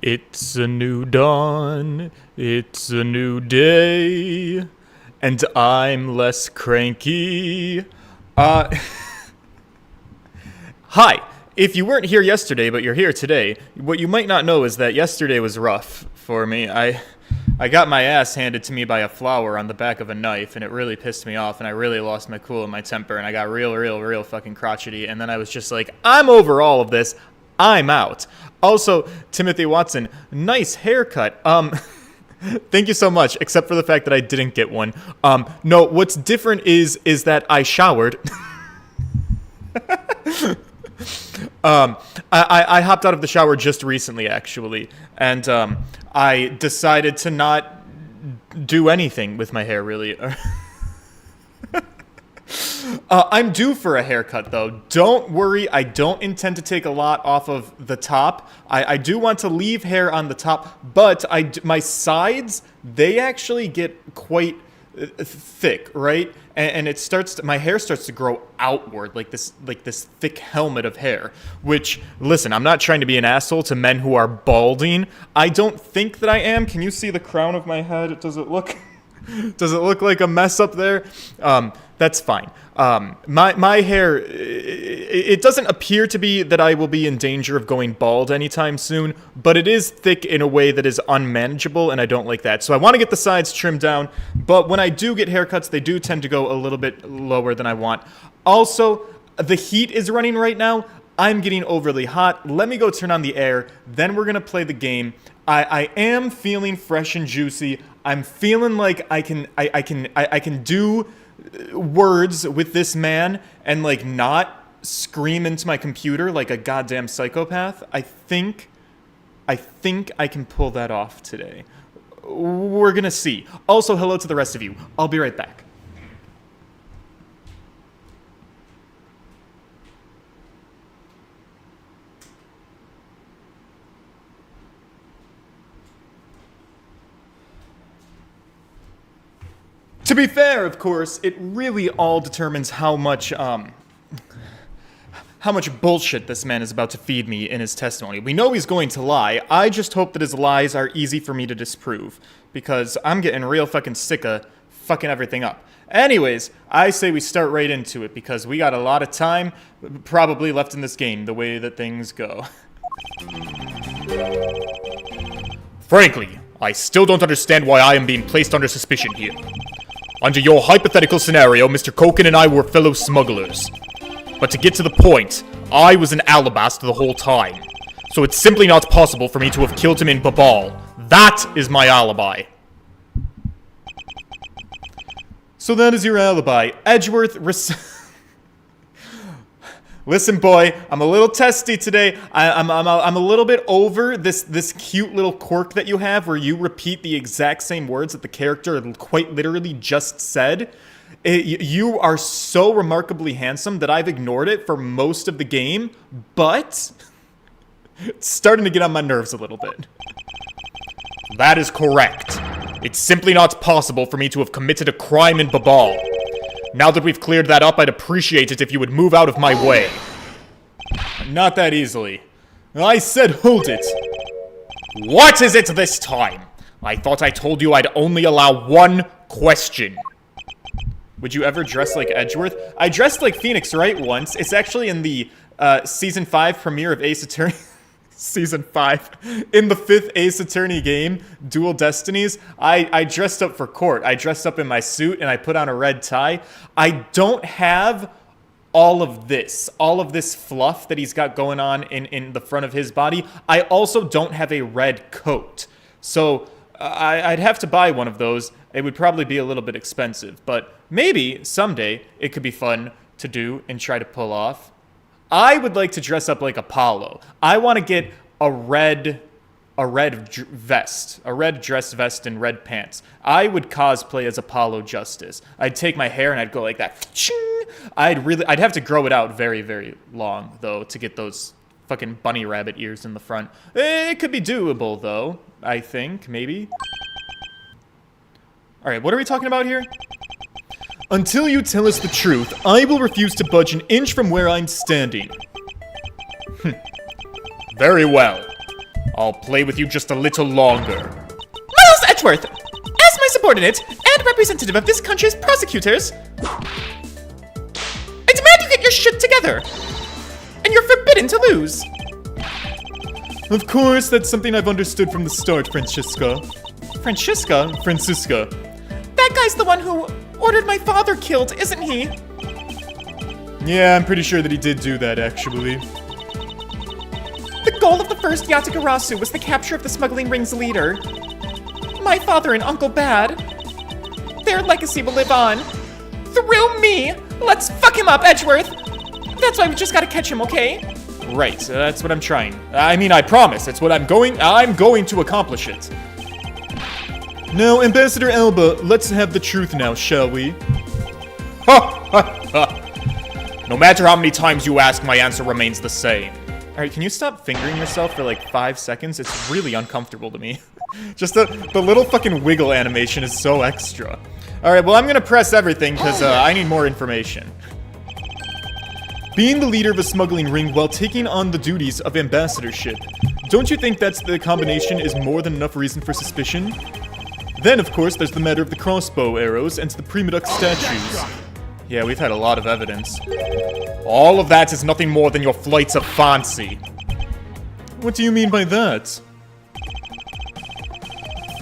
It's a new dawn, it's a new day, and I'm less cranky. Hi, if you weren't here yesterday but you're here today, what you might not know is that yesterday was rough for me. I got my ass handed to me by a flower on the back of a knife, and it really pissed me off, and I really lost my cool and my temper, and I got real fucking crotchety, and then I was just like, I'm over all of this. I'm out. Also, Timothy Watson, nice haircut. Thank you so much, except for the fact that I didn't get one. No, what's different is that I showered. I hopped out of the shower just recently, actually, and I decided to not do anything with my hair, really. I'm due for a haircut, though. Don't worry, I don't intend to take a lot off of the top. I do want to leave hair on the top, but my sides, they actually get quite thick, right? And it starts my hair starts to grow outward like this thick helmet of hair, which, listen, I'm not trying to be an asshole to men who are balding. I don't think that I am. Can you see the crown of my head? Does it look like a mess up there? That's fine. My hair, it doesn't appear to be that I will be in danger of going bald anytime soon, but it is thick in a way that is unmanageable, and I don't like that. So I want to get the sides trimmed down, but when I do get haircuts, they do tend to go a little bit lower than I want. Also, the heat is running right now. I'm getting overly hot. Let me go turn on the air, then we're going to play the game. I am feeling fresh and juicy. I'm feeling like I can do words with this man and like not scream into my computer like a goddamn psychopath. I think I can pull that off today. We're gonna see. Also, hello to the rest of you. I'll be right back. To be fair, of course, it really all determines how much bullshit this man is about to feed me in his testimony. We know he's going to lie. I just hope that his lies are easy for me to disprove, because I'm getting real fucking sick of fucking everything up. Anyways, I say we start right into it, because we got a lot of time probably left in this game, the way that things go. Frankly, I still don't understand why I am being placed under suspicion here. Under your hypothetical scenario, Mr. Koken and I were fellow smugglers. But to get to the point, I was an alabast the whole time. So it's simply not possible for me to have killed him in Babal. That is my alibi. So that is your alibi. Edgeworth, listen, boy, I'm a little testy today. I'm a little bit over this cute little quirk that you have where you repeat the exact same words that the character quite literally just said. You are so remarkably handsome that I've ignored it for most of the game, but it's starting to get on my nerves a little bit. That is correct. It's simply not possible for me to have committed a crime in Babal. Now that we've cleared that up, I'd appreciate it if you would move out of my way. Not that easily. I said hold it. What is it this time? I thought I told you I'd only allow one question. Would you ever dress like Edgeworth? I dressed like Phoenix Wright once. It's actually in the Season 5 premiere of Ace Attorney. Season 5. In the 5th Ace Attorney game, Dual Destinies, I dressed up for court. I dressed up in my suit and I put on a red tie. I don't have all of this fluff that he's got going on in the front of his body. I also don't have a red coat. So I'd have to buy one of those. It would probably be a little bit expensive, but maybe someday it could be fun to do and try to pull off. I would like to dress up like Apollo. I want to get a red dress vest and red pants. I would cosplay as Apollo Justice. I'd take my hair and I'd go like that. I'd have to grow it out very, very long though to get those fucking bunny rabbit ears in the front. It could be doable though, I think, maybe. All right, what are we talking about here? Until you tell us the truth, I will refuse to budge an inch from where I'm standing. Very well. I'll play with you just a little longer. Miles Edgeworth, as my subordinate and representative of this country's prosecutors, I demand you get your shit together. And you're forbidden to lose. Of course, that's something I've understood from the start, Francisca. Francisca? Francisca. That guy's the one who ordered my father killed, isn't he? Yeah, I'm pretty sure that he did do that, actually. The goal of the first Yatagarasu was the capture of the smuggling ring's leader. My father and Uncle Bad. Their legacy will live on. Through me! Let's fuck him up, Edgeworth! That's why we just gotta catch him, okay? Right, that's what I'm trying. I mean, I promise, it's what I'm going to accomplish it. Now, Ambassador Alba, let's have the truth now, shall we? Ha ha ha! No matter how many times you ask, my answer remains the same. Alright, can you stop fingering yourself for like 5 seconds? It's really uncomfortable to me. Just the little fucking wiggle animation is so extra. Alright, well, I'm gonna press everything because I need more information. Being the leader of a smuggling ring while taking on the duties of ambassadorship. Don't you think that's the combination is more than enough reason for suspicion? Then, of course, there's the matter of the crossbow arrows and the Prima-Duck statues. Yeah, we've had a lot of evidence. All of that is nothing more than your flights of fancy. What do you mean by that?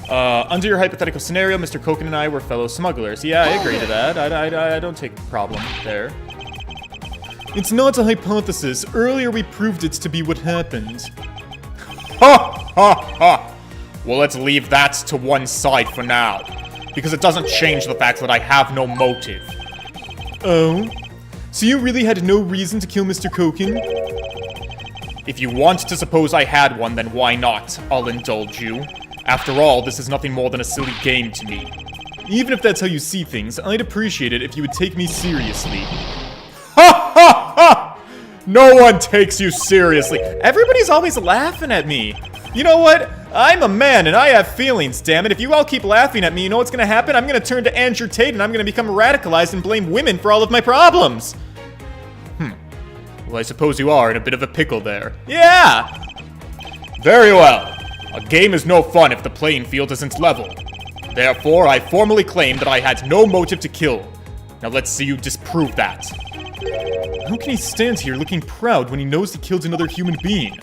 Under your hypothetical scenario, Mr. Koken and I were fellow smugglers. Yeah, I agree to that. I don't take a problem there. It's not a hypothesis. Earlier we proved it to be what happened. Ha ha ha! Well, let's leave that to one side for now, because it doesn't change the fact that I have no motive. Oh? So you really had no reason to kill Mr. Koken? If you want to suppose I had one, then why not? I'll indulge you. After all, this is nothing more than a silly game to me. Even if that's how you see things, I'd appreciate it if you would take me seriously. Ha ha ha! No one takes you seriously. Everybody's always laughing at me. You know what? I'm a man and I have feelings, damn it. If you all keep laughing at me, you know what's gonna happen? I'm gonna turn to Andrew Tate and I'm gonna become radicalized and blame women for all of my problems. Well, I suppose you are in a bit of a pickle there. Yeah! Very well. A game is no fun if the playing field isn't level. Therefore, I formally claim that I had no motive to kill. Now let's see you disprove that. How can he stand here looking proud when he knows he killed another human being?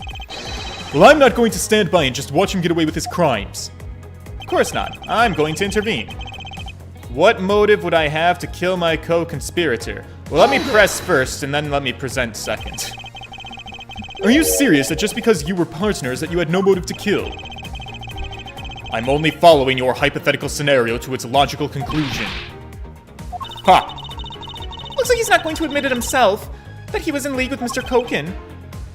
Well, I'm not going to stand by and just watch him get away with his crimes. Of course not. I'm going to intervene. What motive would I have to kill my co-conspirator? Well, let me press first, and then let me present second. Are you serious that just because you were partners that you had no motive to kill? I'm only following your hypothetical scenario to its logical conclusion. Ha! Looks like he's not going to admit it himself, that he was in league with Mr. Koken.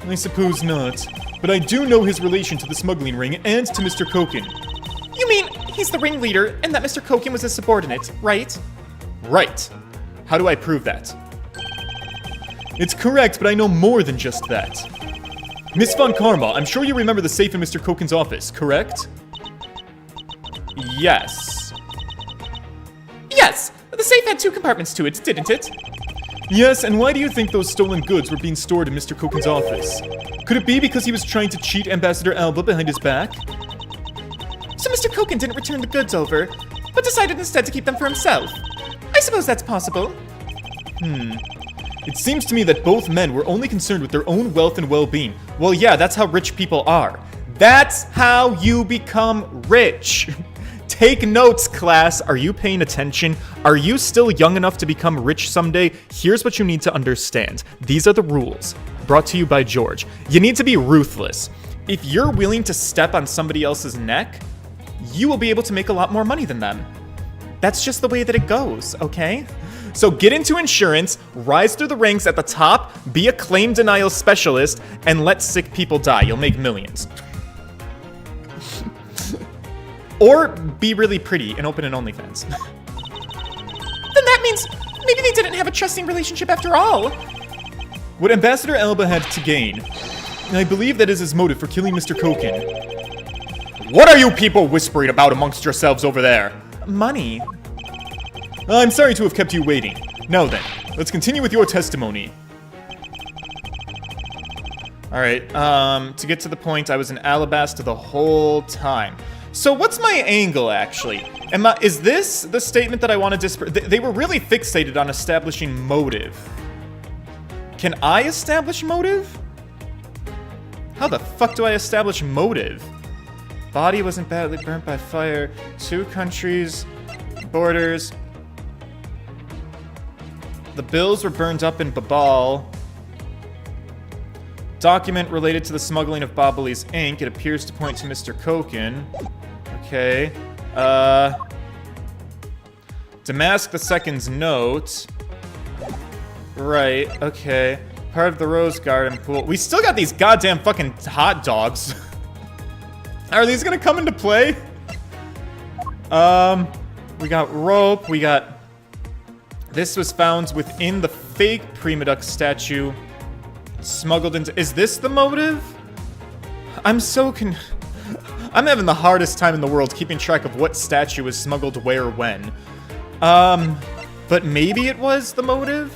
I suppose not. But I do know his relation to the smuggling ring and to Mr. Koken. You mean he's the ringleader and that Mr. Koken was his subordinate, right? Right. How do I prove that? It's correct, but I know more than just that. Miss Von Karma, I'm sure you remember the safe in Mr. Koken's office, correct? Yes. Yes! The safe had 2 compartments to it, didn't it? Yes, and why do you think those stolen goods were being stored in Mr. Koken's office? Could it be because he was trying to cheat Ambassador Alba behind his back? So Mr. Koken didn't return the goods over, but decided instead to keep them for himself. I suppose that's possible. It seems to me that both men were only concerned with their own wealth and well-being. Well, yeah, that's how rich people are. That's how you become rich. Take notes, class. Are you paying attention? Are you still young enough to become rich someday? Here's what you need to understand. These are the rules. Brought to you by George. You need to be ruthless. If you're willing to step on somebody else's neck, you will be able to make a lot more money than them. That's just the way that it goes, okay? So get into insurance, rise through the ranks at the top, be a claim denial specialist, and let sick people die. You'll make millions. Or be really pretty and open an OnlyFans. Then that means maybe they didn't have a trusting relationship after all. What Ambassador Alba had to gain, I believe that is his motive for killing Mr. Koken. What are you people whispering about amongst yourselves over there? Money. I'm sorry to have kept you waiting. Now then, let's continue with your testimony. Alright, to get to the point, I was in Alabasta the whole time. So what's my angle, actually? Is this the statement that I want to disprove? They were really fixated on establishing motive. Can I establish motive? How the fuck do I establish motive? Body wasn't badly burnt by fire. 2 countries, borders. The bills were burned up in Babal. Document related to the smuggling of Babali's ink. It appears to point to Mr. Koken. Okay. Damask II's note. Right, okay. Part of the Rose Garden pool. We still got these goddamn fucking hot dogs. Are these gonna come into play? We got rope, we got... This was found within the fake Primaduck statue. Smuggled into... Is this the motive? I'm having the hardest time in the world keeping track of what statue was smuggled where when. But maybe it was the motive?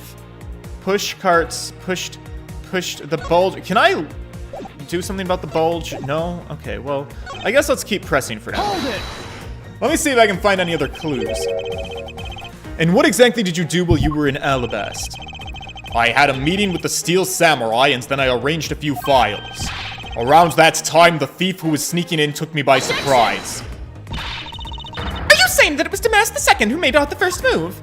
Push carts pushed the bulge. Can I do something about the bulge? No? Okay, well, I guess let's keep pressing for now. Hold it. Let me see if I can find any other clues. And what exactly did you do while you were in Alabast? I had a meeting with the Steel Samurai, and then I arranged a few files. Around that time, the thief who was sneaking in took me by surprise. Are you saying that it was Damask II who made out the first move?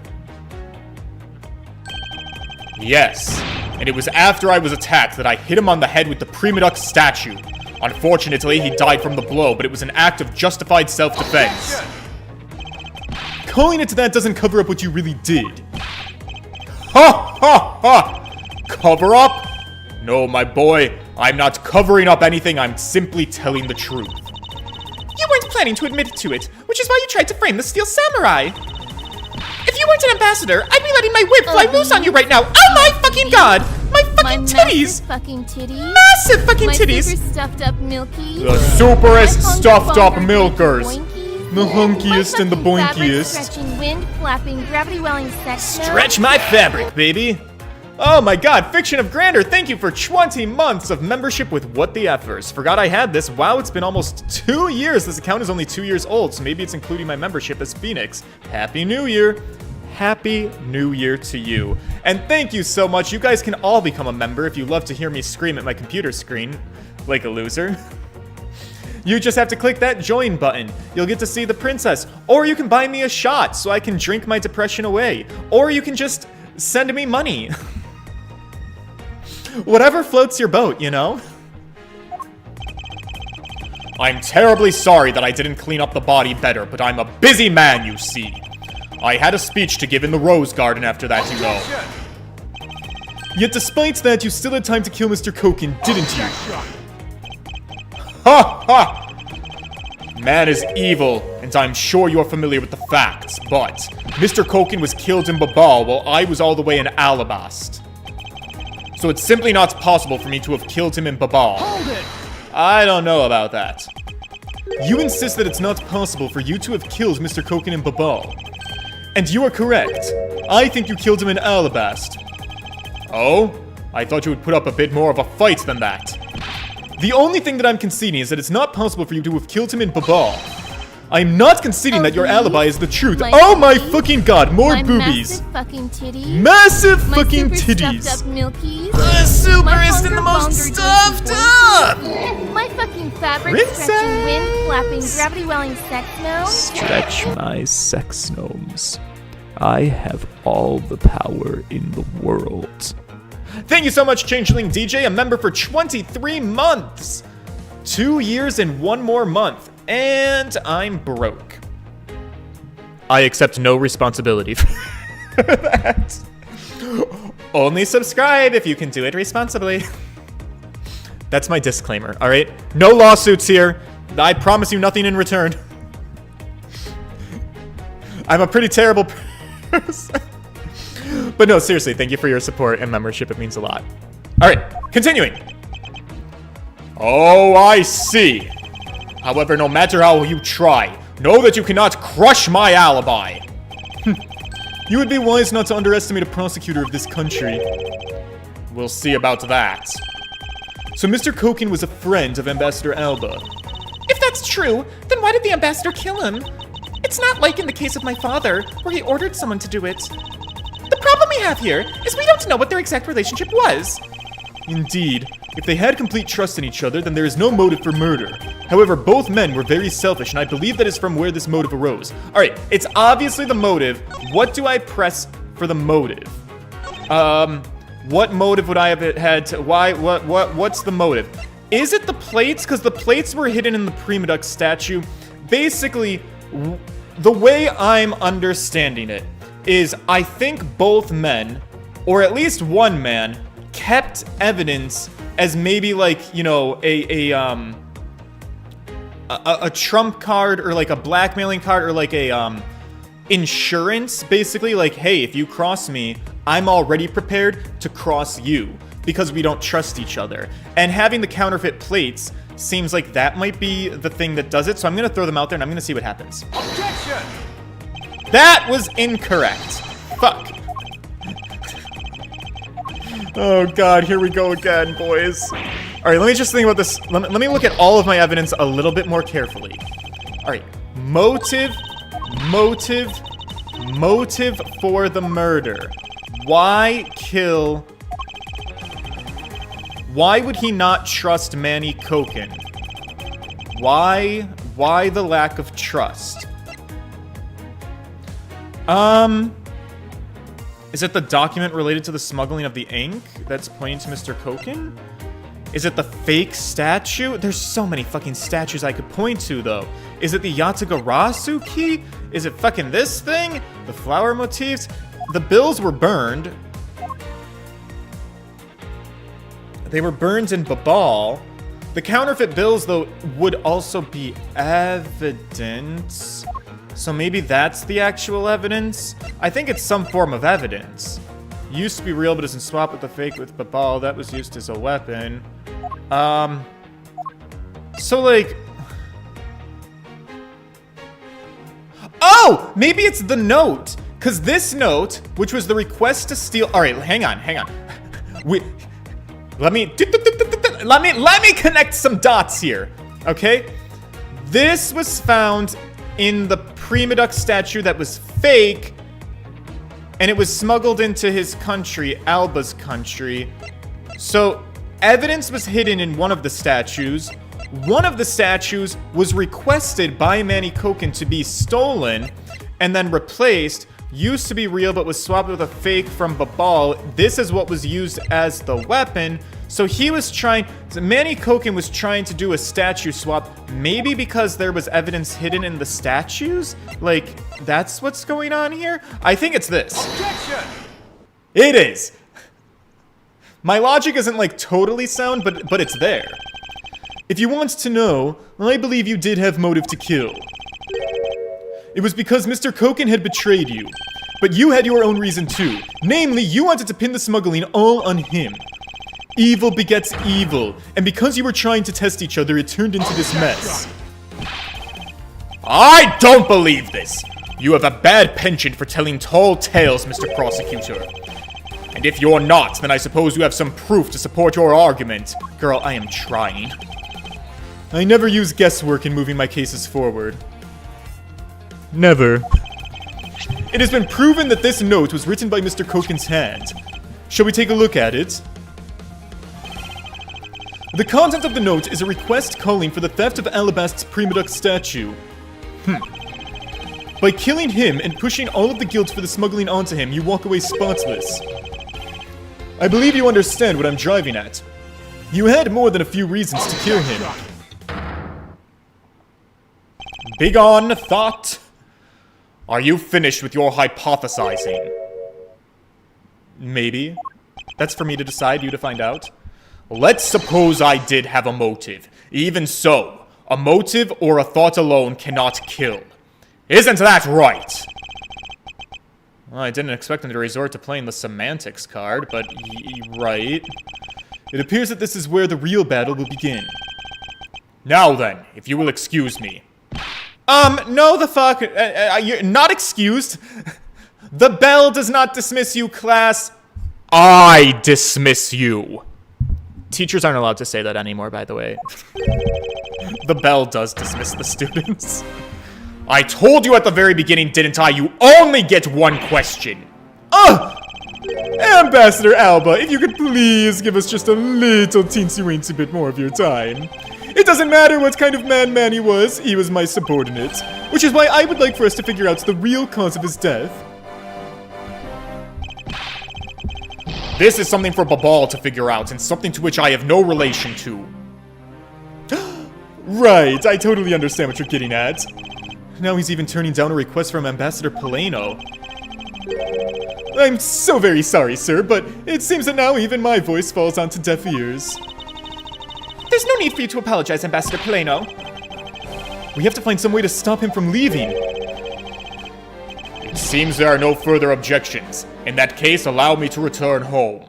Yes, and it was after I was attacked that I hit him on the head with the Primaduck statue. Unfortunately, he died from the blow, but it was an act of justified self-defense. Calling it that doesn't cover up what you really did. Ha ha ha! Cover up? No, my boy, I'm not covering up anything, I'm simply telling the truth. You weren't planning to admit to it, which is why you tried to frame the Steel Samurai. If you weren't an ambassador, I'd be letting my whip fly loose on you right now. Oh my fucking god! My fucking titties! Massive fucking titties. Massive fucking titties! My super stuffed up milkies. The superest My stuffed up hunky milkers. boinkies. The hunkiest and the My fucking boinkiest. fabric stretching, wind flapping, gravity welling sex. Stretch my fabric, baby. Oh my god, Fiction of Grandeur, thank you for 20 months of membership with WhatThe'Eff'ers. Forgot I had this. Wow, it's been almost 2 years. This account is only 2 years old, so maybe it's including my membership as Phoenix. Happy New Year. Happy New Year to you. And thank you so much. You guys can all become a member if you love to hear me scream at my computer screen like a loser. You just have to click that join button. You'll get to see the princess. Or you can buy me a shot so I can drink my depression away. Or you can just send me money. Whatever floats your boat, you know? I'm terribly sorry that I didn't clean up the body better, but I'm a busy man, you see. I had a speech to give in the Rose Garden after that, you know. Yet despite that, you still had time to kill Mr. Koken, didn't you? Ha ha! Man is evil, and I'm sure you're familiar with the facts, but Mr. Koken was killed in Babal while I was all the way in Alabast. So it's simply not possible for me to have killed him in Babal. I don't know about that. You insist that it's not possible for you to have killed Mr. Koken in Babal. And you are correct. I think you killed him in Alabast. Oh? I thought you would put up a bit more of a fight than that. The only thing that I'm conceding is that it's not possible for you to have killed him in Babal. I'm not conceding that your alibi is the truth. Oh my fucking god, more my boobies. Massive fucking titties. Massive My fucking super titties. stuffed up milkies. The superest and the hunger most boner stuffed juicy up. boinkies. My fucking fabric Princess. stretching, wind flapping, gravity welling sex gnomes. Stretch my sex gnomes. I have all the power in the world. Thank you so much, Changeling DJ, a member for 23 months. 2 years and 1 more month. And I'm broke. I accept no responsibility for that. Only subscribe if you can do it responsibly. That's my disclaimer, alright? No lawsuits here. I promise you nothing in return. I'm a pretty terrible person. But no, seriously, thank you for your support and membership. It means a lot. Alright, continuing. Oh, I see. However, no matter how you try, know that you cannot crush my alibi. You would be wise not to underestimate a prosecutor of this country. We'll see about that. So Mr. Koken was a friend of Ambassador Alba. If that's true, then why did the ambassador kill him? It's not like in the case of my father, where he ordered someone to do it. The problem we have here is we don't know what their exact relationship was. Indeed, if they had complete trust in each other, then there is no motive for murder. However, both men were very selfish, and I believe that is from where this motive arose. Alright, it's obviously the motive. What do I press for the motive? What motive would I have had to, what's the motive? Is it the plates? Because the plates were hidden in the Prima Duck statue. Basically, the way I'm understanding it is I think both men, or at least one man, kept evidence as maybe like, you know, a trump card or like a blackmailing card or like a insurance, basically like, hey, if you cross me, I'm already prepared to cross you because we don't trust each other. And having the counterfeit plates seems like that might be the thing that does it, so I'm gonna throw them out there and I'm gonna see what happens. Objection! That was incorrect. Fuck. Oh god, here we go again, boys. Alright, let me just think about this. Let me look at all of my evidence a little bit more carefully. Alright, motive for the murder. Why kill... Why would he not trust Manny Koken? Why the lack of trust? Is it the document related to the smuggling of the ink that's pointing to Mr. Koken? Is it the fake statue? There's so many fucking statues I could point to, though. Is it the Yatagarasu key? Is it fucking this thing? The flower motifs? The bills were burned. They were burned in Babal. The counterfeit bills, though, would also be evidence. So maybe that's the actual evidence? I think it's some form of evidence. Used to be real, but isn't swapped with the fake with Babal. That was used as a weapon. So, like... Oh! Maybe it's the note! Because this note, which was the request to steal... Alright, hang on. Let me connect some dots here, okay? This was found in the Prima Duck statue that was fake, and it was smuggled into his country, Alba's country. So, evidence was hidden in one of the statues. One of the statues was requested by Manny Koken to be stolen and then replaced. Used to be real, but was swapped with a fake from Babal. This is what was used as the weapon. So he was trying... Manny Koken was trying to do a statue swap. Maybe because there was evidence hidden in the statues? Like, that's what's going on here? I think it's this. Objection! It is! My logic isn't, like, totally sound, but it's there. If you want to know, I believe you did have motive to kill. It was because Mr. Koken had betrayed you. But you had your own reason too. Namely, you wanted to pin the smuggling all on him. Evil begets evil, and because you were trying to test each other, it turned into this mess. I don't believe this! You have a bad penchant for telling tall tales, Mr. Prosecutor. And if you're not, then I suppose you have some proof to support your argument. Girl, I am trying. I never use guesswork in moving my cases forward. Never. It has been proven that this note was written by Mr. Koken's hand. Shall we take a look at it? The content of the note is a request calling for the theft of Alabast's Prima Duck statue. By killing him and pushing all of the guilt for the smuggling onto him, you walk away spotless. I believe you understand what I'm driving at. You had more than a few reasons to kill him. Begone, thought! Are you finished with your hypothesizing? Maybe. That's for me to decide, you to find out. Let's suppose I did have a motive. Even so, a motive or a thought alone cannot kill. Isn't that right? Well, I didn't expect him to resort to playing the semantics card, but right. It appears that this is where the real battle will begin. Now then, if you will excuse me. No the fuck. You're not excused. The bell does not dismiss you, class. I dismiss you. Teachers aren't allowed to say that anymore, by the way. The bell does dismiss the students. I told you at the very beginning, didn't I? You only get one question. Ambassador Alba, if you could please give us just a little teensy-weensy bit more of your time. It doesn't matter what kind of man he was my subordinate. Which is why I would like for us to figure out the real cause of his death. This is something for Babal to figure out, and something to which I have no relation to. Right, I totally understand what you're getting at. Now he's even turning down a request from Ambassador Polano. I'm so very sorry, sir, but it seems that now even my voice falls onto deaf ears. There's no need for you to apologize, Ambassador Polano. We have to find some way to stop him from leaving. It seems there are no further objections. In that case, allow me to return home.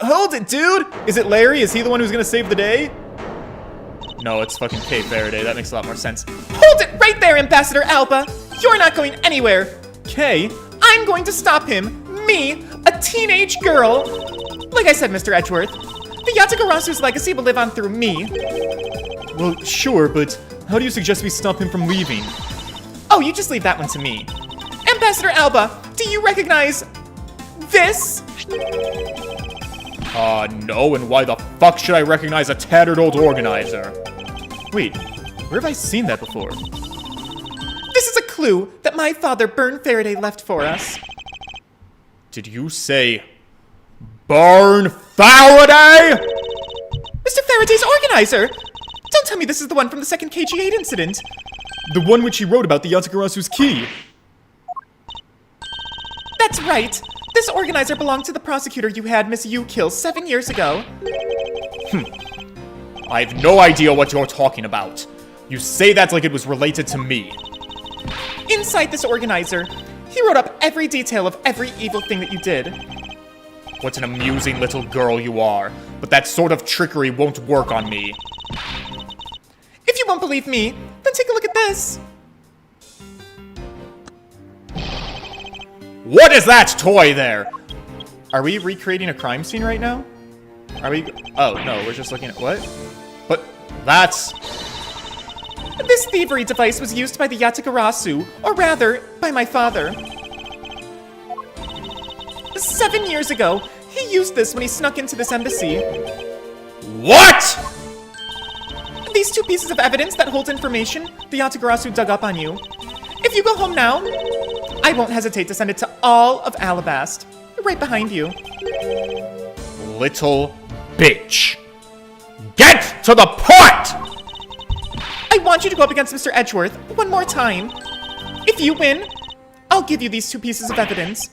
Hold it, dude! Is it Larry? Is he the one who's gonna save the day? No, it's fucking Kay Faraday. That makes a lot more sense. Hold it right there, Ambassador Alba! You're not going anywhere! Kay? I'm going to stop him! Me, a teenage girl! Like I said, Mr. Edgeworth, the Yatagarasu's legacy will live on through me. Well, sure, but how do you suggest we stop him from leaving? Oh, you just leave that one to me. Ambassador Alba, do you recognize this? No, and why the fuck should I recognize a tattered old organizer? Wait, where have I seen that before? This is a clue that my father, Burn Faraday, left for us. Did you say Burn Faraday? Mr. Faraday's organizer! Don't tell me this is the one from the second KG-8 incident. The one which he wrote about the Yatagarasu's key. That's right. This organizer belonged to the prosecutor you had Miss Yu kill 7 years ago. I have no idea what you're talking about. You say that like it was related to me. Inside this organizer, he wrote up every detail of every evil thing that you did. What an amusing little girl you are. But that sort of trickery won't work on me. If you won't believe me, then take a look at this. What is that toy there? Are we recreating a crime scene right now? Are we? Oh, no, we're just looking at what? But that's... This thievery device was used by the Yatagarasu, or rather, by my father. 7 years ago, he used this when he snuck into this embassy. What?! These two pieces of evidence that hold information the Yatagarasu dug up on you. If you go home now, I won't hesitate to send it to all of Alabast. Right behind you. Little bitch. Get to the point! I want you to go up against Mr. Edgeworth one more time. If you win, I'll give you these two pieces of evidence.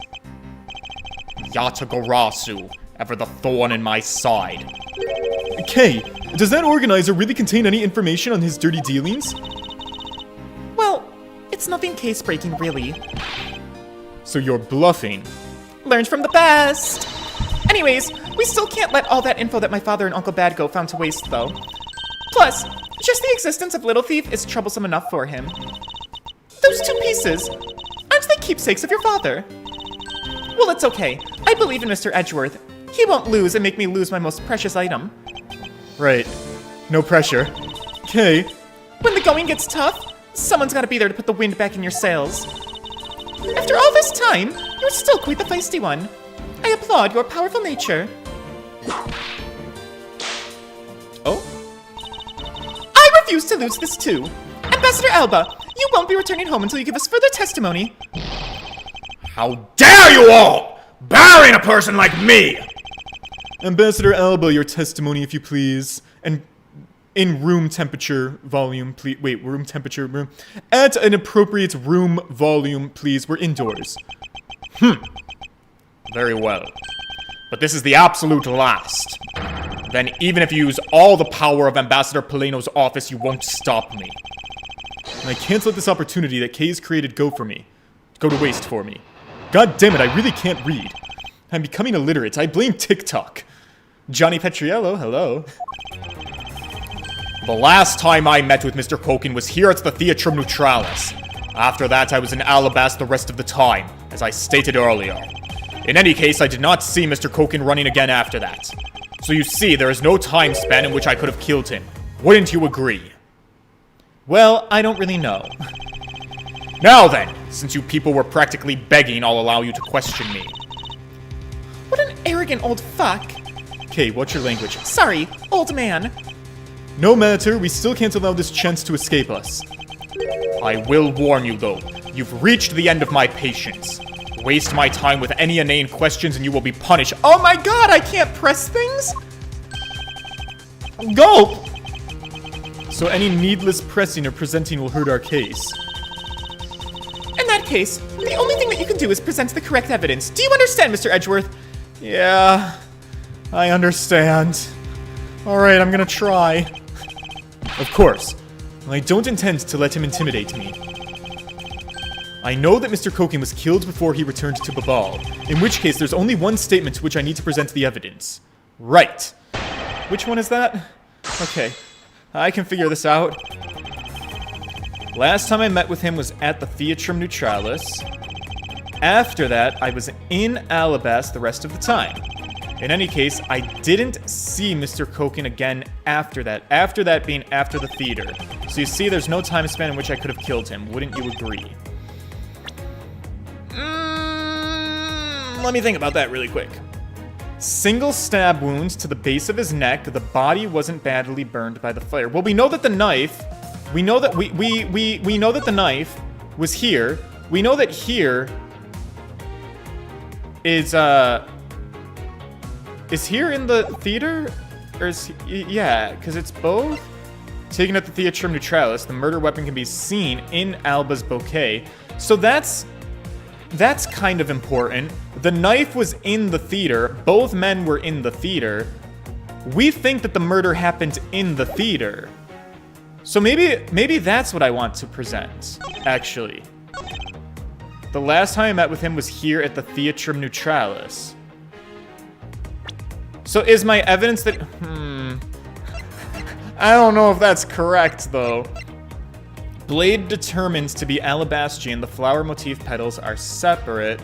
Yatagarasu, ever the thorn in my side. Kay, does that organizer really contain any information on his dirty dealings? Well, it's nothing case-breaking, really. So you're bluffing. Learned from the best! Anyways, we still can't let all that info that my father and Uncle Bad go found to waste, though. Plus, just the existence of Little Thief is troublesome enough for him. Those two pieces, aren't they keepsakes of your father? Well, it's okay. I believe in Mr. Edgeworth. He won't lose and make me lose my most precious item. Right. No pressure. Kay. When the going gets tough, someone's gotta be there to put the wind back in your sails. After all this time, you're still quite the feisty one. I applaud your powerful nature. Oh? I refuse to lose this too. Ambassador Alba, you won't be returning home until you give us further testimony. How dare you all! Barring a person like me! Ambassador Alba, your testimony, if you please. And in room temperature volume, please. Wait, room temperature, room. At an appropriate room volume, please. We're indoors. Very well. But this is the absolute last. Then even if you use all the power of Ambassador Polano's office, you won't stop me. And I can't let this opportunity that Kay's created go to waste for me. God damn it, I really can't read. I'm becoming illiterate. I blame TikTok. Johnny Petriello, hello. The last time I met with Mr. Koken was here at the Theatrum Neutralis. After that, I was in Alabast the rest of the time, as I stated earlier. In any case, I did not see Mr. Koken running again after that. So you see, there is no time span in which I could have killed him. Wouldn't you agree? Well, I don't really know. Now then, since you people were practically begging, I'll allow you to question me. What an arrogant old fuck. Okay, what's your language? Sorry, old man. No matter, we still can't allow this chance to escape us. I will warn you, though. You've reached the end of my patience. Waste my time with any inane questions and you will be punished. Oh my god, I can't press things? Gulp! So any needless pressing or presenting will hurt our case. In that case, the only thing that you can do is present the correct evidence. Do you understand, Mr. Edgeworth? Yeah, I understand. Alright, I'm gonna try. Of course. I don't intend to let him intimidate me. I know that Mr. Koken was killed before he returned to Babal, in which case there's only one statement to which I need to present the evidence. Right. Which one is that? Okay, I can figure this out. Last time I met with him was at the Theatrum Neutralis. After that, I was in Alba the rest of the time. In any case, I didn't see Mr. Koken again after that. After that being after the theater. So you see, there's no time span in which I could have killed him. Wouldn't you agree? Let me think about that really quick. Single stab wound to the base of his neck. The body wasn't badly burned by the fire. Well, we know that the knife... We know that we know that the knife was here. We know that here is here in the theater? Or is yeah, because it's both. Taken at the Theatrum Neutralis, the murder weapon can be seen in Alba's bouquet. So that's kind of important. The knife was in the theater. Both men were in the theater. We think that the murder happened in the theater. So maybe that's what I want to present, actually. The last time I met with him was here at the Theatrum Neutralis. So is my evidence that... I don't know if that's correct, though. Blade determined to be alabastrian. The flower motif petals are separate.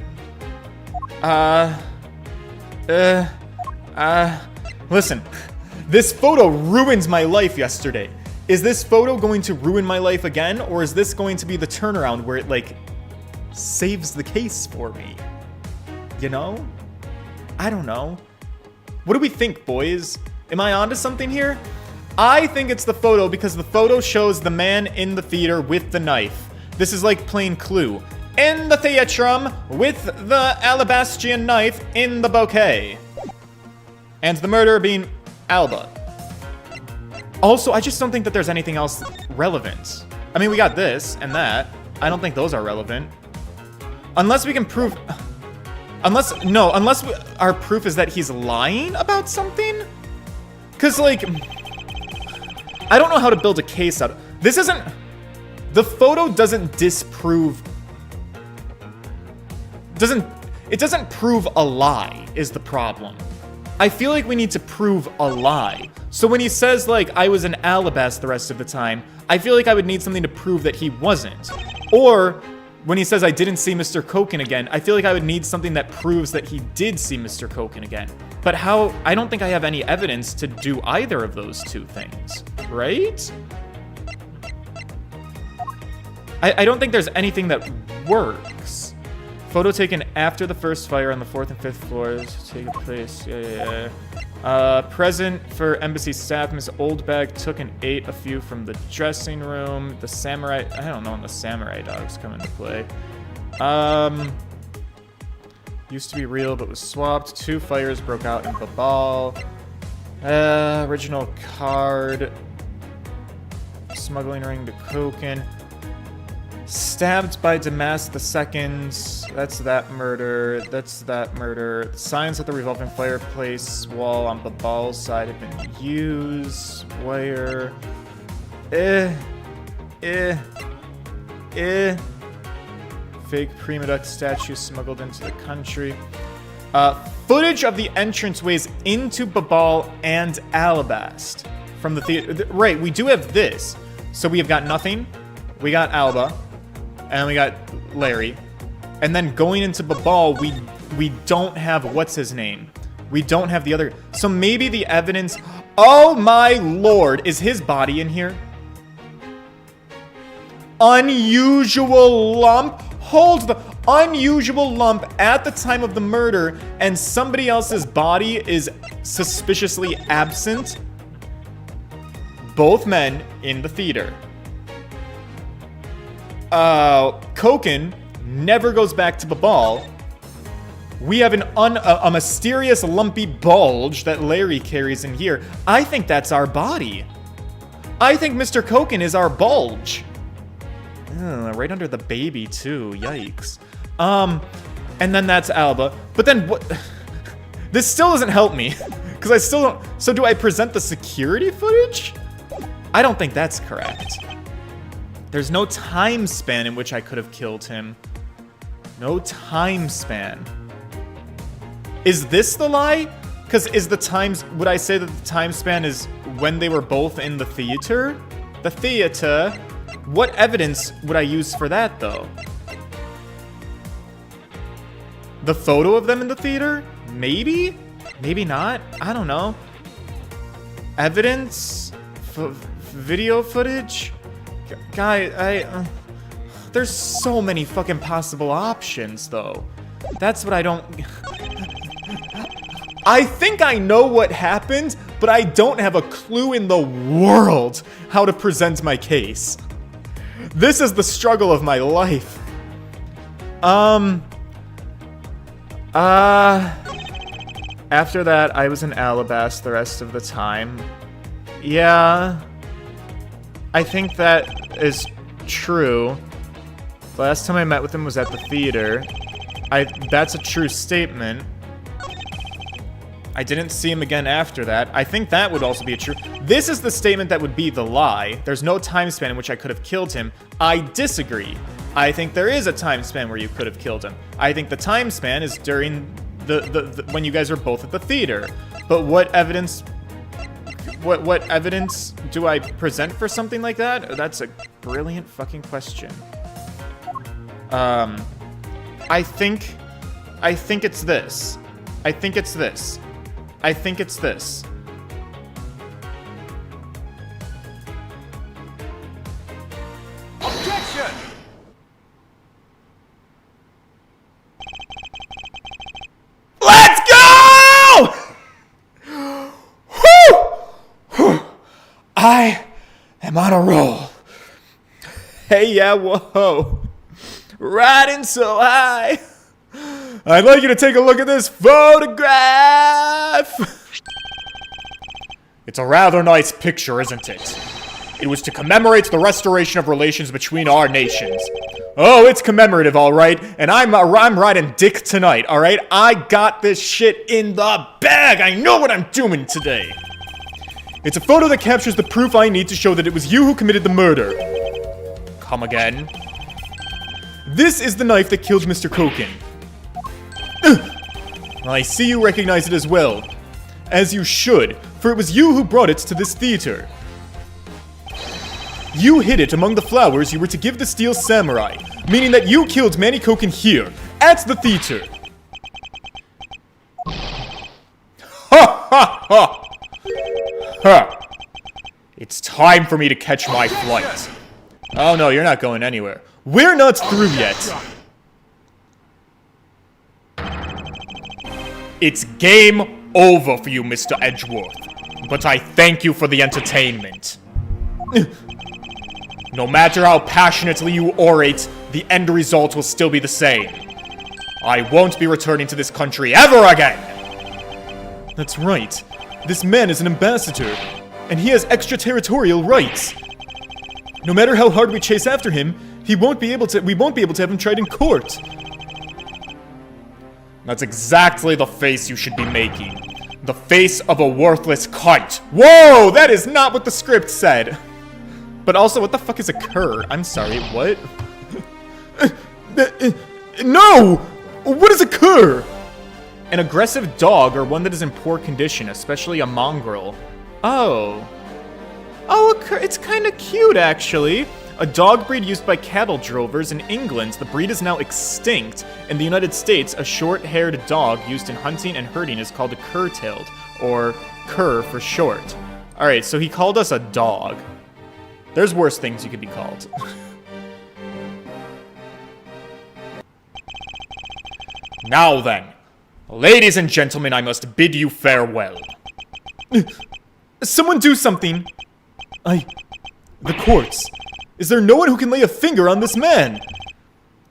Listen. This photo ruined my life yesterday. Is this photo going to ruin my life again? Or is this going to be the turnaround where it, like, saves the case for me? You know? I don't know. What do we think, boys? Am I onto something here? I think it's the photo because the photo shows the man in the theater with the knife. This is like plain Clue. In the theatrum with the alabastrian knife in the bouquet. And the murderer being Alba. Also, I just don't think that there's anything else relevant. I mean, we got this and that. I don't think those are relevant. Unless we can prove... Unless our proof is that he's lying about something? Because, like... I don't know how to build a case out. This isn't... The photo doesn't disprove... It doesn't prove a lie, is the problem. I feel like we need to prove a lie. So when he says, like, I was in Alabas the rest of the time, I feel like I would need something to prove that he wasn't. Or, when he says I didn't see Mr. Koken again, I feel like I would need something that proves that he did see Mr. Koken again. But how... I don't think I have any evidence to do either of those two things. Right? I don't think there's anything that works. Photo taken after the first fire on the 4th and 5th floors. Take place. Yeah. Present for embassy staff. Miss Oldbag took and ate a few from the dressing room. The samurai... I don't know when the samurai dogs come into play. Used to be real, but was swapped. 2 fires broke out in Babal. Original card. Smuggling ring to Koken. Stabbed by Damas II. That's that murder. That's that murder. Signs at the revolving fireplace wall on Babal's side have been used. Wire. Fake Prima statue smuggled into the country. Footage of the entranceways into Babal and Alabast from the theater. Right, we do have this. So we have got nothing. We got Alba. And we got Larry. And then going into Babal, we don't have what's his name. We don't have the other. So maybe the evidence. Oh my lord. Is his body in here? Unusual lump. Hold the unusual lump at the time of the murder, and somebody else's body is suspiciously absent. Both men in the theater. Koken never goes back to Babal. We have a mysterious lumpy bulge that Larry carries in here. I think that's our body. I think Mr. Koken is our bulge. Right under the baby too. Yikes. And then that's Alba. But then what? This still doesn't help me because I still don't. So do I present the security footage? I don't think that's correct. There's no time span in which I could have killed him. No time span. Is this the lie? Because is the times, would I say that the time span is when they were both in the theater? The theater? What evidence would I use for that, though? The photo of them in the theater? Maybe? Maybe not? I don't know. Evidence? Video footage? Guy, there's so many fucking possible options, though. That's what I don't... I think I know what happened, but I don't have a clue in the world how to present my case. This is the struggle of my life. After that, I was in Alabas the rest of the time. Yeah. I think that is true. The last time I met with him was at the theater. That's a true statement. I didn't see him again after that. I think that would also be a true... This is the statement that would be the lie. There's no time span in which I could have killed him. I disagree. I think there is a time span where you could have killed him. I think the time span is during the when you guys are both at the theater. But what evidence... What evidence do I present for something like that? That's a brilliant fucking question. I think it's this. I think it's this. I think it's this. Objection! Let's go! Whew! I am on a roll. Hey, yeah, whoa. Riding so high. I'd like you to take a look at this photograph. It's a rather nice picture, isn't it? It was to commemorate the restoration of relations between our nations. Oh, it's commemorative, all right. And I'm riding dick tonight, all right? I got this shit in the bag. I know what I'm doing today. It's a photo that captures the proof I need to show that it was you who committed the murder. Come again? This is the knife that killed Mr. Koken. I see you recognize it as well. As you should, for it was you who brought it to this theater. You hid it among the flowers you were to give the Steel Samurai, meaning that you killed Manny Koken here, at the theater. Ha ha ha! Ha! It's time for me to catch my flight. Oh no, you're not going anywhere. We're not through yet. It's game over for you, Mr. Edgeworth. But I thank you for the entertainment. No matter how passionately you orate, the end result will still be the same. I won't be returning to this country ever again! That's right. This man is an ambassador, and he has extraterritorial rights. No matter how hard we chase after him, we won't be able to have him tried in court. That's exactly the face you should be making. The face of a worthless cunt. Whoa, that is not what the script said. But also, what the fuck is a cur? I'm sorry, what? No! What is a cur? An aggressive dog or one that is in poor condition, especially a mongrel. Oh. Oh, a cur, it's kind of cute, actually. a dog breed used by cattle drovers. In England, the breed is now extinct. In the United States, a short-haired dog used in hunting and herding is called a cur-tailed, or cur for short. Alright, so he called us a dog. There's worse things you could be called. Now then, ladies and gentlemen, I must bid you farewell. Someone do something! The courts. Is there no one who can lay a finger on this man?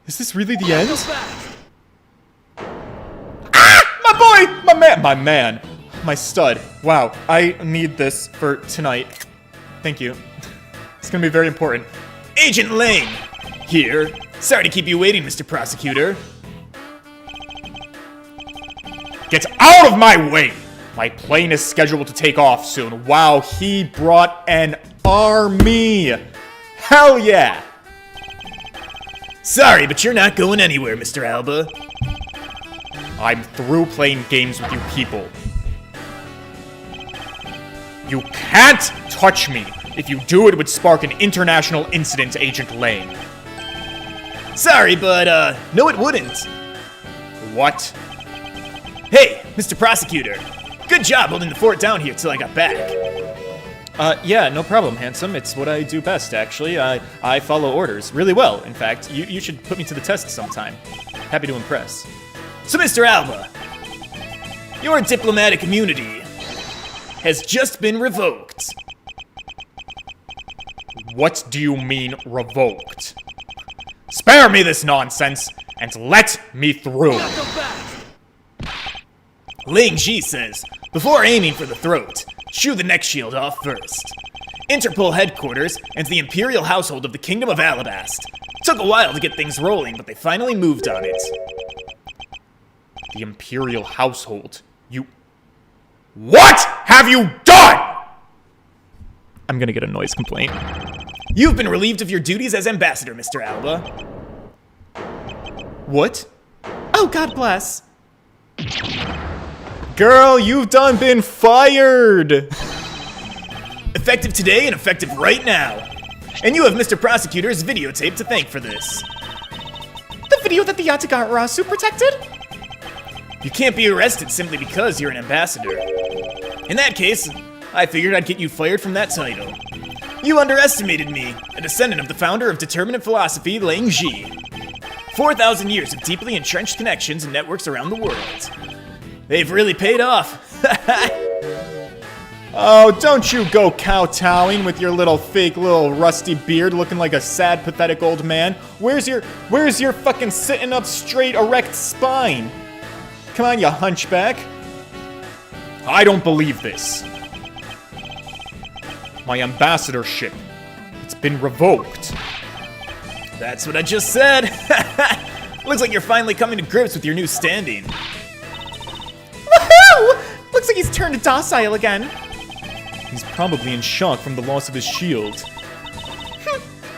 Is this really the end? Ah! My man! My stud. Wow, I need this for tonight. Thank you. It's gonna be very important. Agent Lane! Here. Sorry to keep you waiting, Mr. Prosecutor. Get out of my way! My plane is scheduled to take off soon. Wow, he brought an army! Hell yeah! Sorry, but you're not going anywhere, Mr. Alba. I'm through playing games with you people. You can't touch me! If you do, it would spark an international incident, Agent Lane. Sorry, but, no it wouldn't. What? Hey, Mr. Prosecutor. Good job holding the fort down here till I got back. Yeah, no problem, handsome. It's what I do best, actually. I follow orders really well, in fact. You should put me to the test sometime. Happy to impress. So, Mr. Alba, your diplomatic immunity has just been revoked. What do you mean, revoked? Spare me this nonsense, and let me through. Ling Ji says, before aiming for the throat, shoo the neck shield off first. Interpol headquarters and the Imperial household of the Kingdom of Alabast. Took a while to get things rolling, but they finally moved on it. The Imperial household? What have you done? I'm gonna get a noise complaint. You've been relieved of your duties as ambassador, Mr. Alba. What? Oh, God bless. Girl, you've done been fired! Effective today and effective right now. And you have Mr. Prosecutor's videotape to thank for this. The video that the Yatagarasu protected? You can't be arrested simply because you're an ambassador. In that case, I figured I'd get you fired from that title. You underestimated me, a descendant of the founder of determinate philosophy, Ling Ji. 4,000 years of deeply entrenched connections and networks around the world. They've really paid off. Oh, don't you go kowtowing with your little fake little rusty beard looking like a sad, pathetic old man. Where's your fucking sitting up straight, erect spine? Come on, you hunchback. I don't believe this. My ambassadorship, it's been revoked. That's what I just said. Looks like you're finally coming to grips with your new standing. Woohoo! Looks like he's turned docile again. He's probably in shock from the loss of his shield.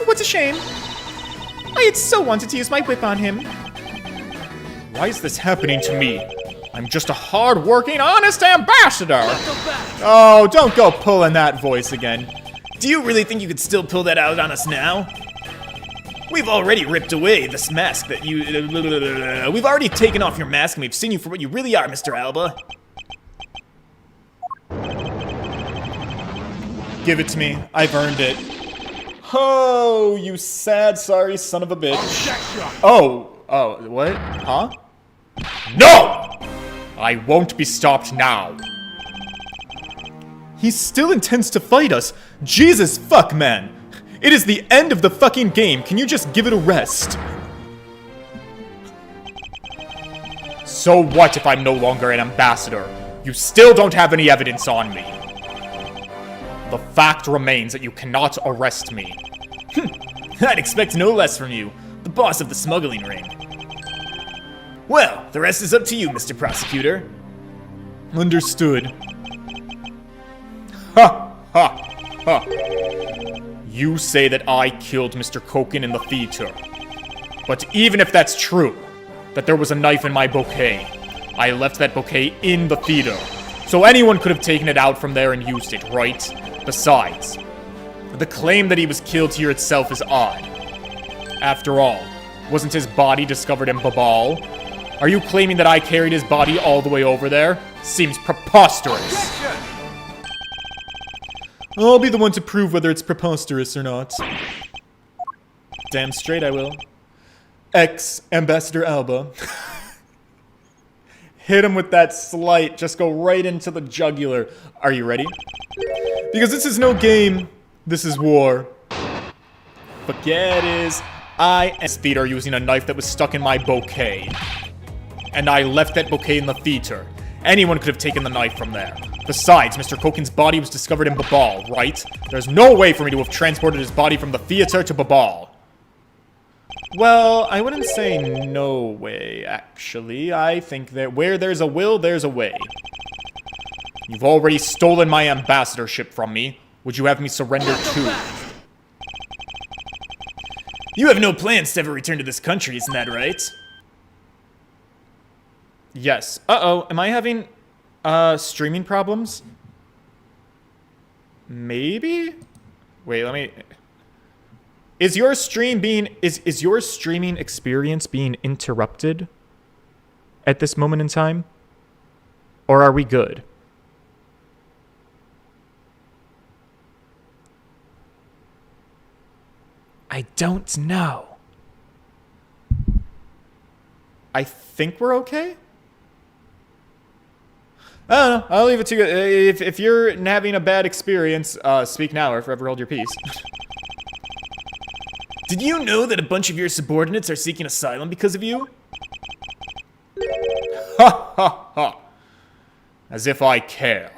What's a shame. I had so wanted to use my whip on him. Why is this happening to me? I'm just a hard-working, honest ambassador! Oh, don't go pulling that voice again. Do you really think you could still pull that out on us now? We've already ripped away this mask that you... We've already taken off your mask and we've seen you for what you really are, Mr. Alba. Give it to me. I've earned it. Oh, you sad, sorry son of a bitch. Oh, what? Huh? No! I won't be stopped now. He still intends to fight us. Jesus fuck, man. It is the end of the fucking game. Can you just give it a rest? So what if I'm no longer an ambassador? You still don't have any evidence on me. The fact remains that you cannot arrest me. I'd expect no less from you, the boss of the smuggling ring. Well, the rest is up to you, Mr. Prosecutor. Understood. Ha! Ha! Ha! You say that I killed Mr. Koken in the theater. But even if that's true, that there was a knife in my bouquet, I left that bouquet in the theater. So anyone could have taken it out from there and used it, right? Besides, but the claim that he was killed here itself is odd. After all, wasn't his body discovered in Babal? Are you claiming that I carried his body all the way over there? Seems preposterous. I'll be the one to prove whether it's preposterous or not. Damn straight I will. Ambassador Alba. Hit him with that slight. Just go right into the jugular. Are you ready? Because this is no game. This is war. Forget is I am Theater using a knife that was stuck in my bouquet. And I left that bouquet in the theater. Anyone could have taken the knife from there. Besides, Mr. Koken's body was discovered in Babal, right? There's no way for me to have transported his body from the theater to Babal. Well, I wouldn't say no way, actually. I think that where there's a will, there's a way. You've already stolen my ambassadorship from me. Would you have me surrender too? You have no plans to ever return to this country, isn't that right? Yes. Uh-oh, am I having, streaming problems? Maybe? Wait, let me... Is your stream being... Is your streaming experience being interrupted at this moment in time? Or are we good? I don't know. I think we're okay? I don't know. I'll leave it to you. If you're having a bad experience, speak now or forever hold your peace. Did you know that a bunch of your subordinates are seeking asylum because of you? Ha ha ha. As if I care.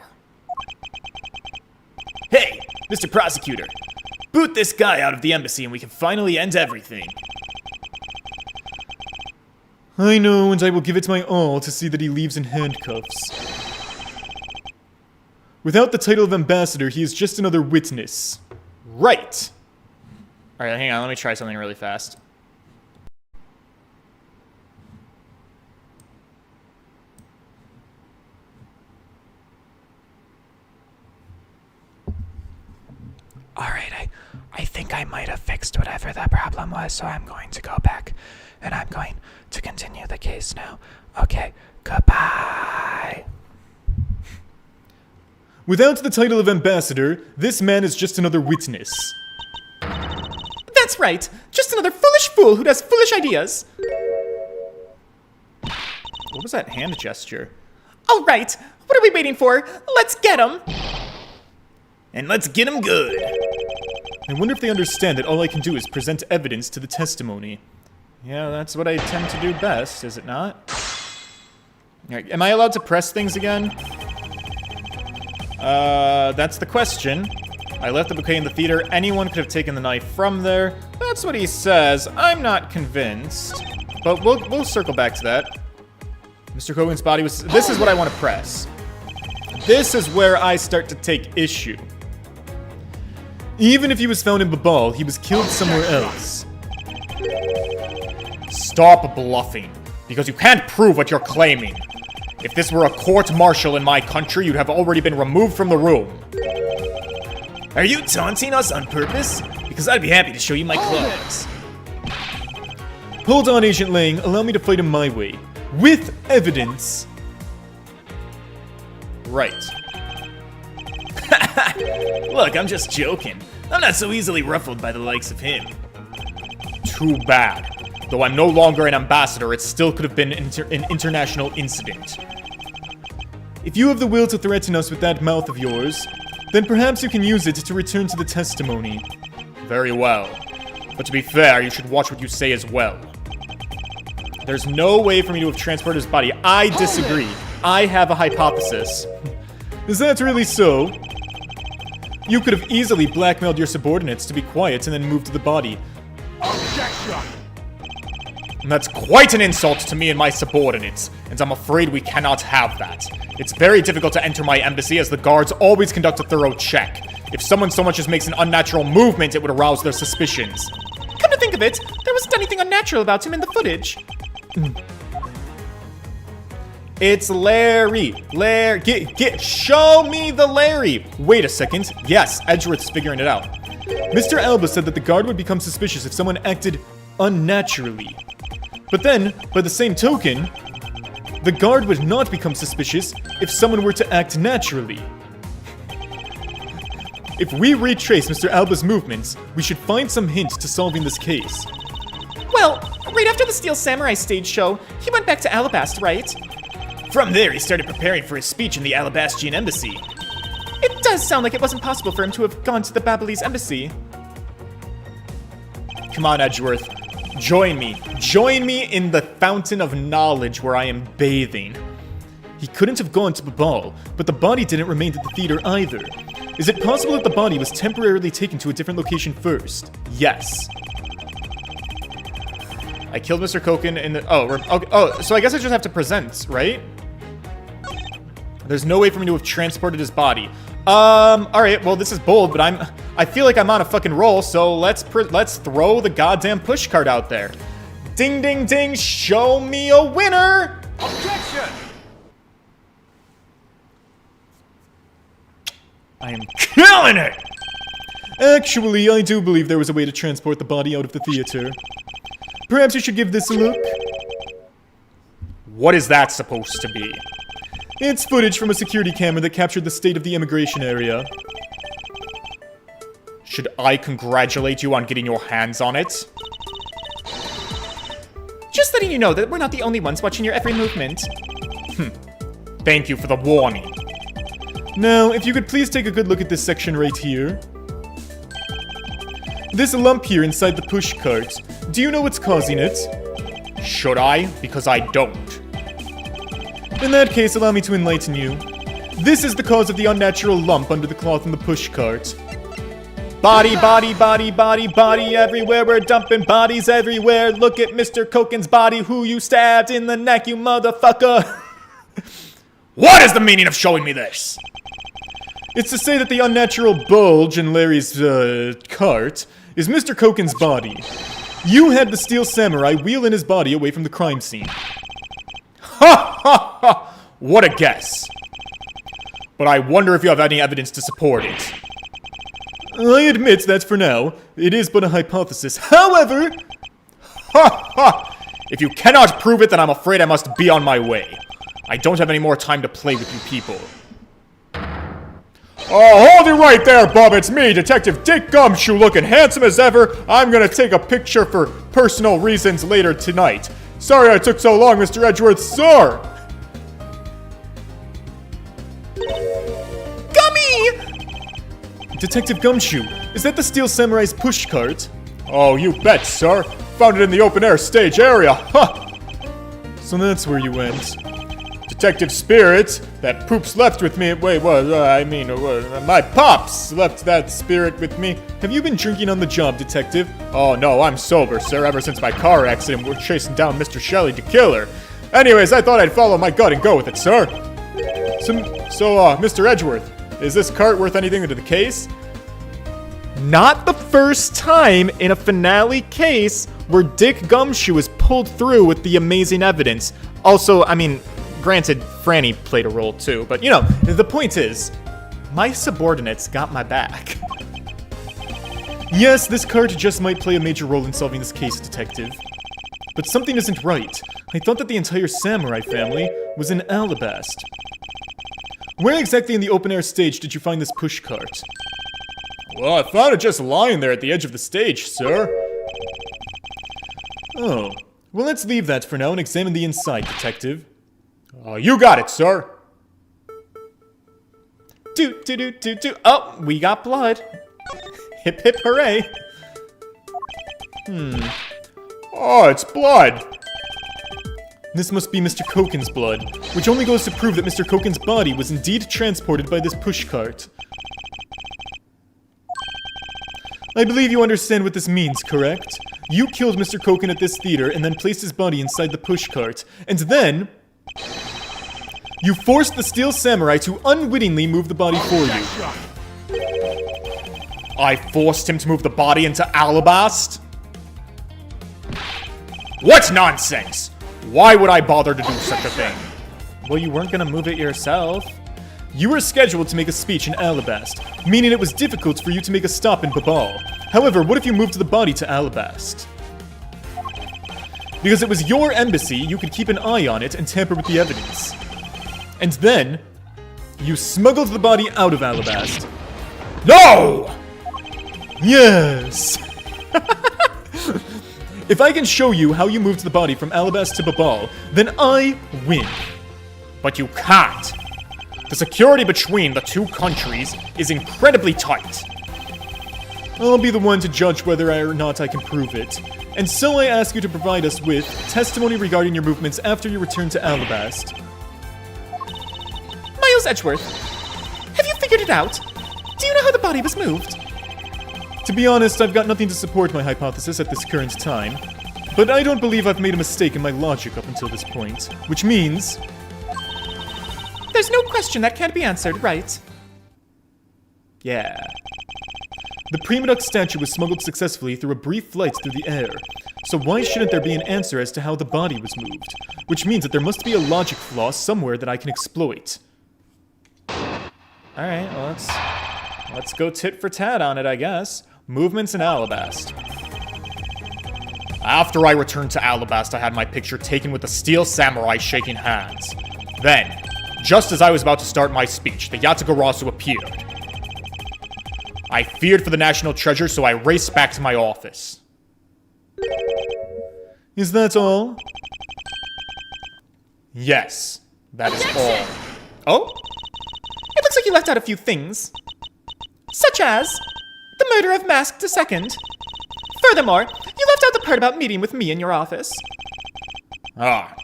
Hey, Mr. Prosecutor. Boot this guy out of the embassy and we can finally end everything. I know, and I will give it my all to see that he leaves in handcuffs. Without the title of ambassador, he is just another witness. Right. Alright, hang on, let me try something really fast. Alright, I think I might have fixed whatever that problem was, so I'm going to go back and I'm going to continue the case now. Okay, goodbye. Without the title of ambassador, this man is just another witness. That's right. Just another foolish fool who does foolish ideas. What was that hand gesture? All right. What are we waiting for? Let's get him. And let's get him good. I wonder if they understand that all I can do is present evidence to the testimony. Yeah, that's what I tend to do best, is it not? Alright, am I allowed to press things again? That's the question. I left the bouquet in the theater. Anyone could have taken the knife from there. That's what he says. I'm not convinced. But we'll circle back to that. Mr. Kogan's body was... This is what I want to press. This is where I start to take issue. Even if he was found in Babal, he was killed somewhere else. Stop bluffing, because you can't prove what you're claiming. If this were a court-martial in my country, you'd have already been removed from the room. Are you taunting us on purpose? Because I'd be happy to show you my claws. Hold on, Agent Lang. Allow me to fight him my way. With evidence. Right. Look, I'm just joking. I'm not so easily ruffled by the likes of him. Too bad. Though I'm no longer an ambassador, it still could have been an international incident. If you have the will to threaten us with that mouth of yours, then perhaps you can use it to return to the testimony. Very well. But to be fair, you should watch what you say as well. There's no way for me to have transported his body. I disagree. I have a hypothesis. Is that really so? You could have easily blackmailed your subordinates to be quiet and then moved the body. Objection! That's quite an insult to me and my subordinates, and I'm afraid we cannot have that. It's very difficult to enter my embassy as the guards always conduct a thorough check. If someone so much as makes an unnatural movement, it would arouse their suspicions. Come to think of it, there wasn't anything unnatural about him in the footage. It's Larry. Show me the Larry. Wait a second. Yes, Edgeworth's figuring it out. Mr. Alba said that the guard would become suspicious if someone acted unnaturally. But then, by the same token, the guard would not become suspicious if someone were to act naturally. If we retrace Mr. Alba's movements, we should find some hints to solving this case. Well, right after the Steel Samurai stage show, he went back to Alabast, right? From there, he started preparing for his speech in the Alabastian embassy. It does sound like it wasn't possible for him to have gone to the Babalese embassy. Come on, Edgeworth. Join me. Join me in the fountain of knowledge where I am bathing. He couldn't have gone to the ball, but the body didn't remain at the theater either. Is it possible that the body was temporarily taken to a different location first? Yes. I killed Mr. Koken in the... Oh, so I guess I just have to present, right? There's no way for me to have transported his body. Alright, well, this is bold, but I feel like I'm on a fucking roll, so let's throw the goddamn pushcart out there. Ding, ding, ding, show me a winner! Objection! I am killing it! Actually, I do believe there was a way to transport the body out of the theater. Perhaps you should give this a look. What is that supposed to be? It's footage from a security camera that captured the state of the immigration area. Should I congratulate you on getting your hands on it? Just letting you know that we're not the only ones watching your every movement. Thank you for the warning. Now, if you could please take a good look at this section right here. This lump here inside the pushcart. Do you know what's causing it? Should I? Because I don't. In that case, allow me to enlighten you. This is the cause of the unnatural lump under the cloth in the pushcart. Body, body, body, body, body everywhere. We're dumping bodies everywhere. Look at Mr. Koken's body, who you stabbed in the neck, you motherfucker. What is the meaning of showing me this? It's to say that the unnatural bulge in Larry's, cart is Mr. Koken's body. You had the Steel Samurai wheeling his body away from the crime scene. Ha ha ha! What a guess. But I wonder if you have any evidence to support it. I admit that for now, it is but a hypothesis. However... Ha ha! If you cannot prove it, then I'm afraid I must be on my way. I don't have any more time to play with you people. Oh, hold it right there, bub. It's me, Detective Dick Gumshoe, looking handsome as ever. I'm gonna take a picture for personal reasons later tonight. Sorry I took so long, Mr. Edgeworth, sir! Gummy! Detective Gumshoe, is that the Steel Samurai's pushcart? Oh, you bet, sir. Found it in the open-air stage area. Ha! So that's where you went. Detective Spirit, that poops left with me. Wait, what? My pops left that spirit with me. Have you been drinking on the job, Detective? Oh, no, I'm sober, sir. Ever since my car accident, we're chasing down Mr. Shelley to kill her. Anyways, I thought I'd follow my gut and go with it, sir. So, Mr. Edgeworth, is this cart worth anything to the case? Not the first time in a finale case where Dick Gumshoe is pulled through with the amazing evidence. Also, I mean, granted, Franny played a role too, but you know, the point is, my subordinates got my back. Yes, this cart just might play a major role in solving this case, Detective. But something isn't right. I thought that the entire samurai family was in Alabast. Where exactly in the open-air stage did you find this pushcart? Well, I found it just lying there at the edge of the stage, sir. Oh. Well, let's leave that for now and examine the inside, Detective. You got it, sir. Oh, we got blood. Hip hip hooray. Oh, it's blood. This must be Mr. Koken's blood, which only goes to prove that Mr. Koken's body was indeed transported by this pushcart. I believe you understand what this means, correct? You killed Mr. Koken at this theater and then placed his body inside the pushcart, and then... you forced the Steel Samurai to unwittingly move the body for you. I forced him to move the body into Alabast? What nonsense! Why would I bother to do such a thing? Well, you weren't gonna move it yourself. You were scheduled to make a speech in Alabast, meaning it was difficult for you to make a stop in Babal. However, what if you moved the body to Alabast? Because it was your embassy, you could keep an eye on it and tamper with the evidence. And then, you smuggled the body out of Alabast. No! Yes! If I can show you how you moved the body from Alabast to Babal, then I win. But you can't. The security between the two countries is incredibly tight. I'll be the one to judge whether or not I can prove it. And so I ask you to provide us with testimony regarding your movements after you return to Alabast. Miles Edgeworth, have you figured it out? Do you know how the body was moved? To be honest, I've got nothing to support my hypothesis at this current time. But I don't believe I've made a mistake in my logic up until this point. Which means... There's no question that can't be answered, right? yeah. The Prima Duck statue was smuggled successfully through a brief flight through the air. So why shouldn't there be an answer as to how the body was moved? Which means that there must be a logic flaw somewhere that I can exploit. Alright, well let's go tit for tat on it, I guess. Movements in Alabast. After I returned to Alabast, I had my picture taken with the steel samurai shaking hands. Then, just as I was about to start my speech, the Yatagarasu appeared. I feared for the national treasure, so I raced back to my office. Is that all? Yes, that is all. Oh? It looks like you left out a few things. Such as the murder of Masked II. Furthermore, you left out the part about meeting with me in your office.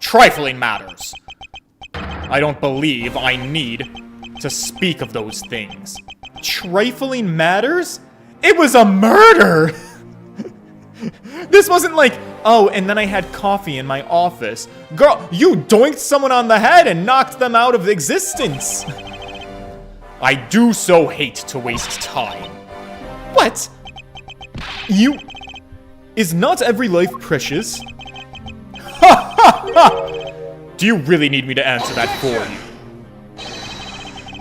Trifling matters. I don't believe I need to speak of those things. Trifling matters? It was a murder! This wasn't like, oh, and then I had coffee in my office. Girl, you doinked someone on the head and knocked them out of existence. I do so hate to waste time. What? You... Is not every life precious? Do you really need me to answer that for you?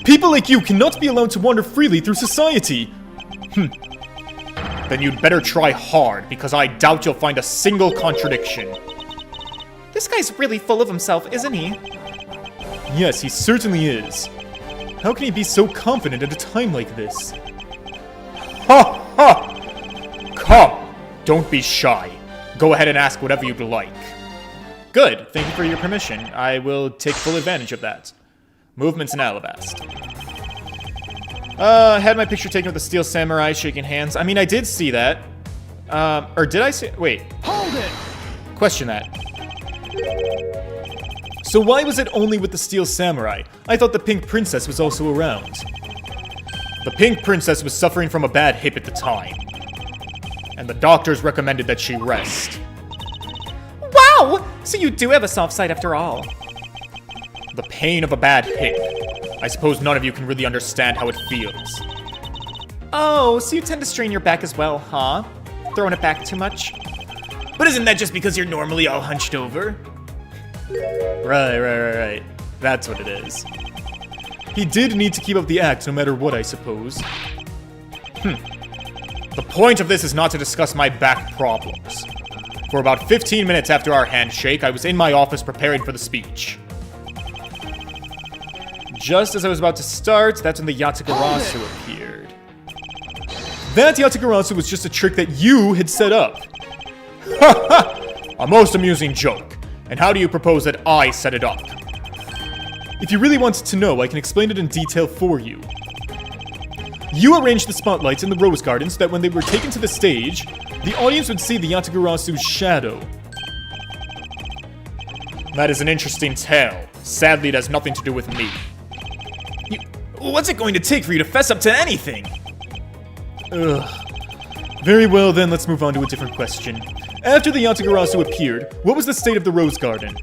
People like you cannot be allowed to wander freely through society. Then you'd better try hard, because I doubt you'll find a single contradiction. This guy's really full of himself, isn't he? Yes, he certainly is. How can he be so confident at a time like this? Ha ha! Come, don't be shy. Go ahead and ask whatever you'd like. Good, thank you for your permission. I will take full advantage of that. Movements in Alabast. Had my picture taken with the steel samurai shaking hands. I mean, I did see that. Or did I see... Wait. Hold it! Question that. So why was it only with the steel samurai? I thought the pink princess was also around. The pink princess was suffering from a bad hip at the time, and the doctors recommended that she rest. Wow! So you do have a soft side after all. The pain of a bad hip. I suppose none of you can really understand how it feels. Oh, so you tend to strain your back as well, huh? Throwing it back too much? But isn't that just because you're normally all hunched over? Right. That's what it is. He did need to keep up the act no matter what, I suppose. The point of this is not to discuss my back problems. For about 15 minutes after our handshake, I was in my office preparing for the speech. Just as I was about to start, that's when the Yatagarasu appeared. That Yatagarasu was just a trick that you had set up. A most amusing joke. And how do you propose that I set it up? If you really wanted to know, I can explain it in detail for you. You arranged the spotlights in the rose garden so that when they were taken to the stage, the audience would see the Yatagarasu's shadow. That is an interesting tale. Sadly, it has nothing to do with me. What's it going to take for you to fess up to anything? Ugh. Very well then, let's move on to a different question. After the Yatagarasu appeared, what was the state of the rose garden?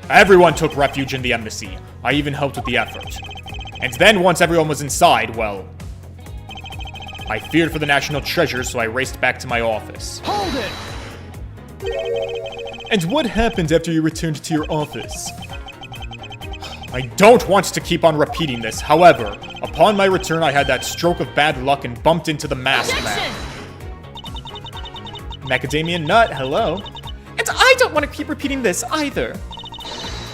Everyone took refuge in the embassy. I even helped with the effort. And then once everyone was inside, well... I feared for the national treasure, so I raced back to my office. Hold it! And what happened after you returned to your office? I don't want to keep on repeating this. However, upon my return, I had that stroke of bad luck and bumped into the masked man. Macadamia Nut, hello. And I don't want to keep repeating this either.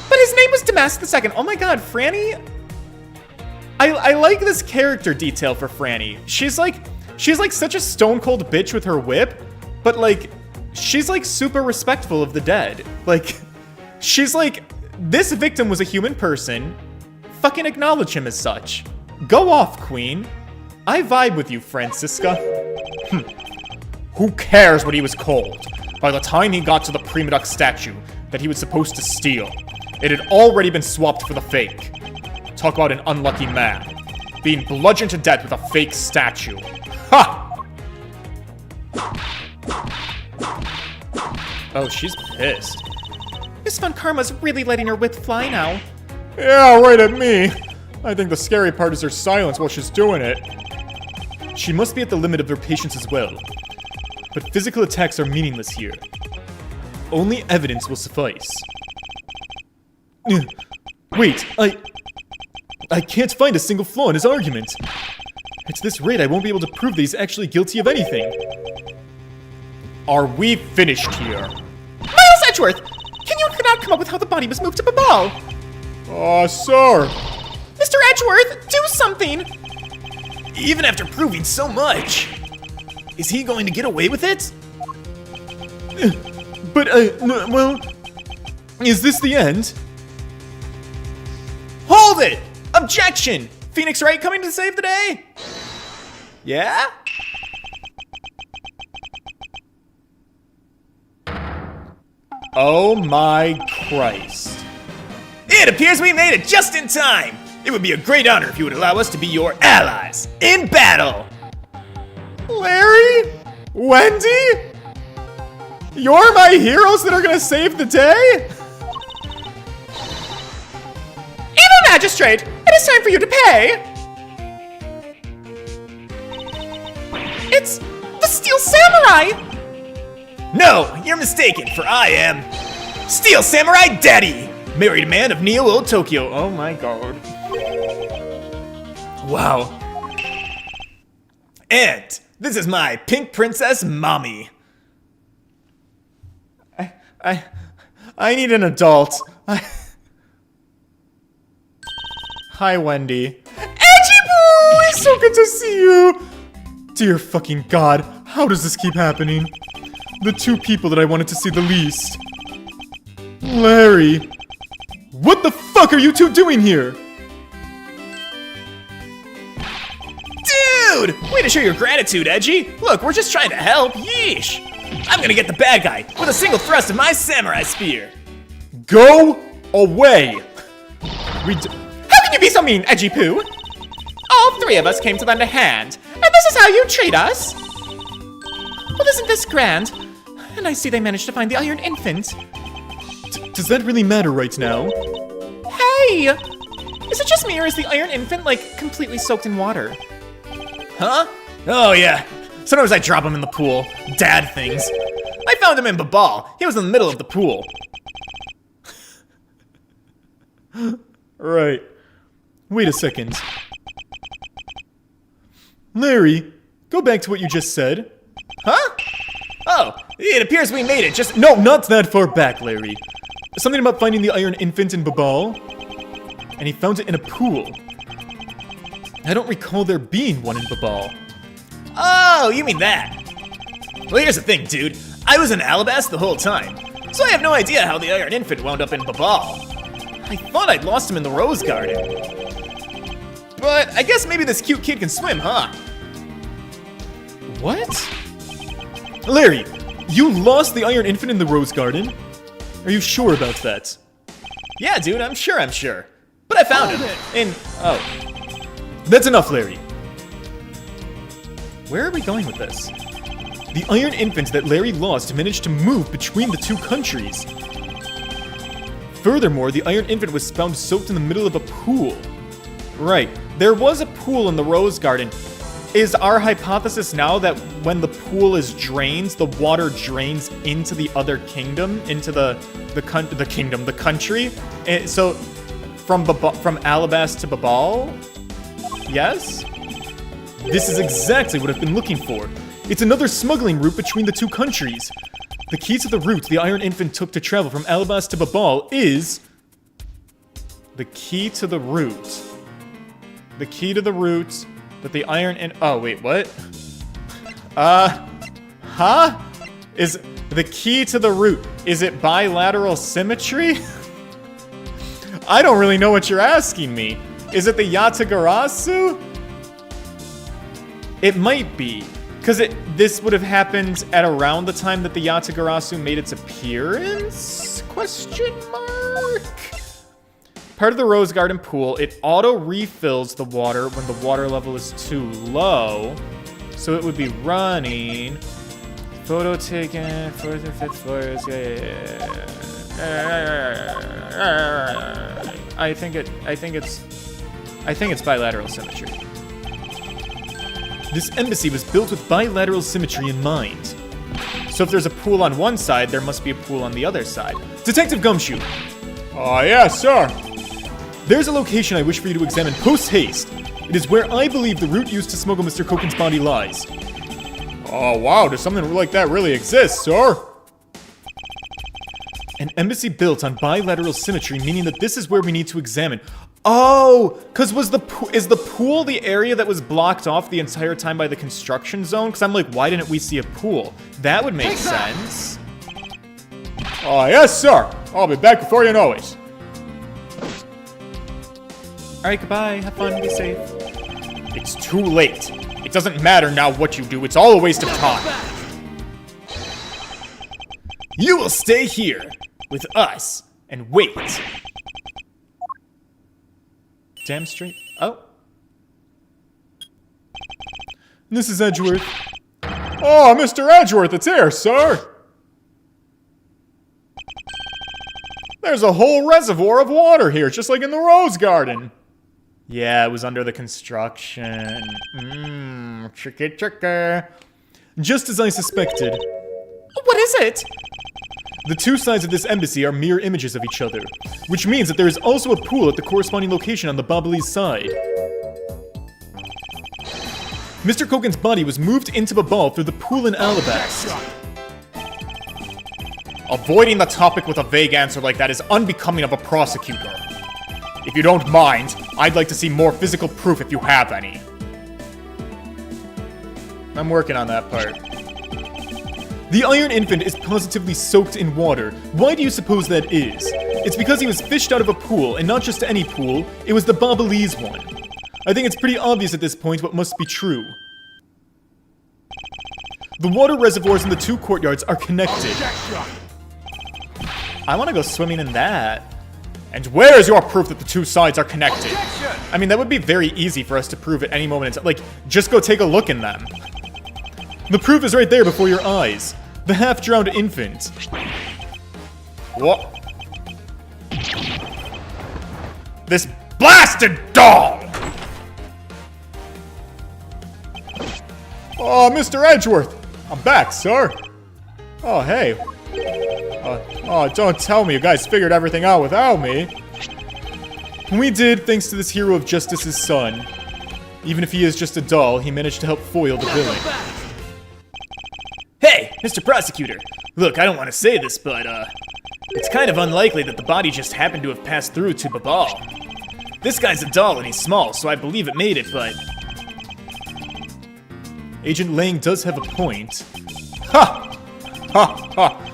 But his name was Damask II. Oh my god, Franny. I like this character detail for Franny. She's like such a stone cold bitch with her whip, but like, she's like super respectful of the dead. Like, she's like, this victim was a human person. Fucking acknowledge him as such. Go off, queen. I vibe with you, Francisca. Who cares what he was called? By the time he got to the Prima Duck statue that he was supposed to steal, it had already been swapped for the fake. Talk about an unlucky man. Being bludgeoned to death with a fake statue. Ha! Oh, she's pissed. Miss Von Karma's really letting her whip fly now. Yeah, right at me. I think the scary part is her silence while she's doing it. She must be at the limit of her patience as well. But physical attacks are meaningless here. Only evidence will suffice. Wait, I can't find a single flaw in his argument. At this rate, I won't be able to prove that he's actually guilty of anything. Are we finished here? Miles Edgeworth! Can you not come up with how the body was moved to Babal? Sir. Mr. Edgeworth, do something! Even after proving so much, is he going to get away with it? But, well, is this the end? Hold it! Objection! Phoenix Wright coming to save the day? Yeah? Oh my Christ. It appears we made it just in time! It would be a great honor if you would allow us to be your allies in battle! Larry? Wendy? You're my heroes that are gonna save the day? Evil Magistrate, it is time for you to pay! It's the Steel Samurai! No, you're mistaken, for I am Steel Samurai Daddy, married man of Neo Old Tokyo. Oh my god. Wow. And this is my pink princess mommy. I need an adult. Hi, Wendy. Edgy Boo! It's so good to see you! Dear fucking god, how does this keep happening? The two people that I wanted to see the least. Larry. What the fuck are you two doing here? Dude! Way to show your gratitude, Edgy. Look, we're just trying to help. Yeesh. I'm gonna get the bad guy with a single thrust of my samurai spear. Go away! How can you be so mean, Edgy Poo? All three of us came to lend a hand, and this is how you treat us? Well, isn't this grand? And I see they managed to find the Iron Infant. Does that really matter right now? Hey! Is it just me, or is the Iron Infant, like, completely soaked in water? Huh? Oh yeah. Sometimes I drop him in the pool. Dad things. I found him in Babal. He was in the middle of the pool. Right. Wait a second. Larry, go back to what you just said. Huh? Oh, it appears we made it just— No, not that far back, Larry. Something about finding the Iron Infant in Babal. And he found it in a pool. I don't recall there being one in Babal. Oh, you mean that? Well, here's the thing, dude. I was in Alabas the whole time, so I have no idea how the Iron Infant wound up in Babal. I thought I'd lost him in the Rose Garden. But I guess maybe this cute kid can swim, huh? What? Larry, you lost the Iron Infant in the Rose Garden? Are you sure about that? Yeah, dude, I'm sure. But I found him in— Oh. That's enough, Larry. Where are we going with this? The Iron Infant that Larry lost managed to move between the two countries. Furthermore, the Iron Infant was found soaked in the middle of a pool. Right, there was a pool in the Rose Garden. Is our hypothesis now that when the pool is drained, the water drains into the other kingdom, into the country? And so, from Alabas to Babal? Yes? This is exactly what I've been looking for. It's another smuggling route between the two countries. The key to the route the Iron Infant took to travel from Alabas to Babal is... The key to the route. The key to the route that the Iron Infant... Oh, wait, what? Huh? Is the key to the route, is it bilateral symmetry? I don't really know what you're asking me. Is it the Yatagarasu? It might be, because this would have happened at around the time that the Yatagarasu made its appearance? Question mark? Part of the Rose Garden pool, it auto-refills the water when the water level is too low. So it would be running. Photo taken, 4th and 5th floors, yeah. I think it's bilateral symmetry. This embassy was built with bilateral symmetry in mind. So if there's a pool on one side, there must be a pool on the other side. Detective Gumshoe! Yes, sir! There's a location I wish for you to examine post-haste. It is where I believe the route used to smuggle Mr. Koken's body lies. Oh, wow, does something like that really exist, sir? An embassy built on bilateral symmetry, meaning that this is where we need to examine. Oh, because is the pool the area that was blocked off the entire time by the construction zone? Because I'm like, why didn't we see a pool? That would make sense. Oh, yes, sir. I'll be back before you know it. All right, goodbye. Have fun. Be safe. It's too late. It doesn't matter now what you do. It's all a waste of time. You will stay here with us and wait. Damn straight. Oh. This is Edgeworth. Oh, Mr. Edgeworth, it's here, sir. There's a whole reservoir of water here, just like in the Rose Garden. Yeah, it was under the construction. Tricky. Just as I suspected. What is it? The two sides of this embassy are mirror images of each other, which means that there is also a pool at the corresponding location on the Babalese side. Mr. Koken's body was moved into Babal through the pool in Alabas. Avoiding the topic with a vague answer like that is unbecoming of a prosecutor. If you don't mind, I'd like to see more physical proof if you have any. I'm working on that part. The Iron Infant is positively soaked in water. Why do you suppose that is? It's because he was fished out of a pool, and not just any pool, it was the Babalese one. I think it's pretty obvious at this point what must be true. The water reservoirs in the two courtyards are connected. I want to go swimming in that. And where is your proof that the two sides are connected? I mean, that would be very easy for us to prove at any moment in time. Like, just go take a look in them. The proof is right there before your eyes. The half-drowned infant. What? This blasted doll! Oh, Mr. Edgeworth! I'm back, sir. Oh, hey. Oh, don't tell me you guys figured everything out without me. We did, thanks to this hero of justice's son. Even if he is just a doll, he managed to help foil the villain. Hey, Mr. Prosecutor. Look, I don't want to say this, but, it's kind of unlikely that the body just happened to have passed through to Babal. This guy's a doll and he's small, so I believe it made it, but... Agent Lang does have a point. Ha! Ha ha!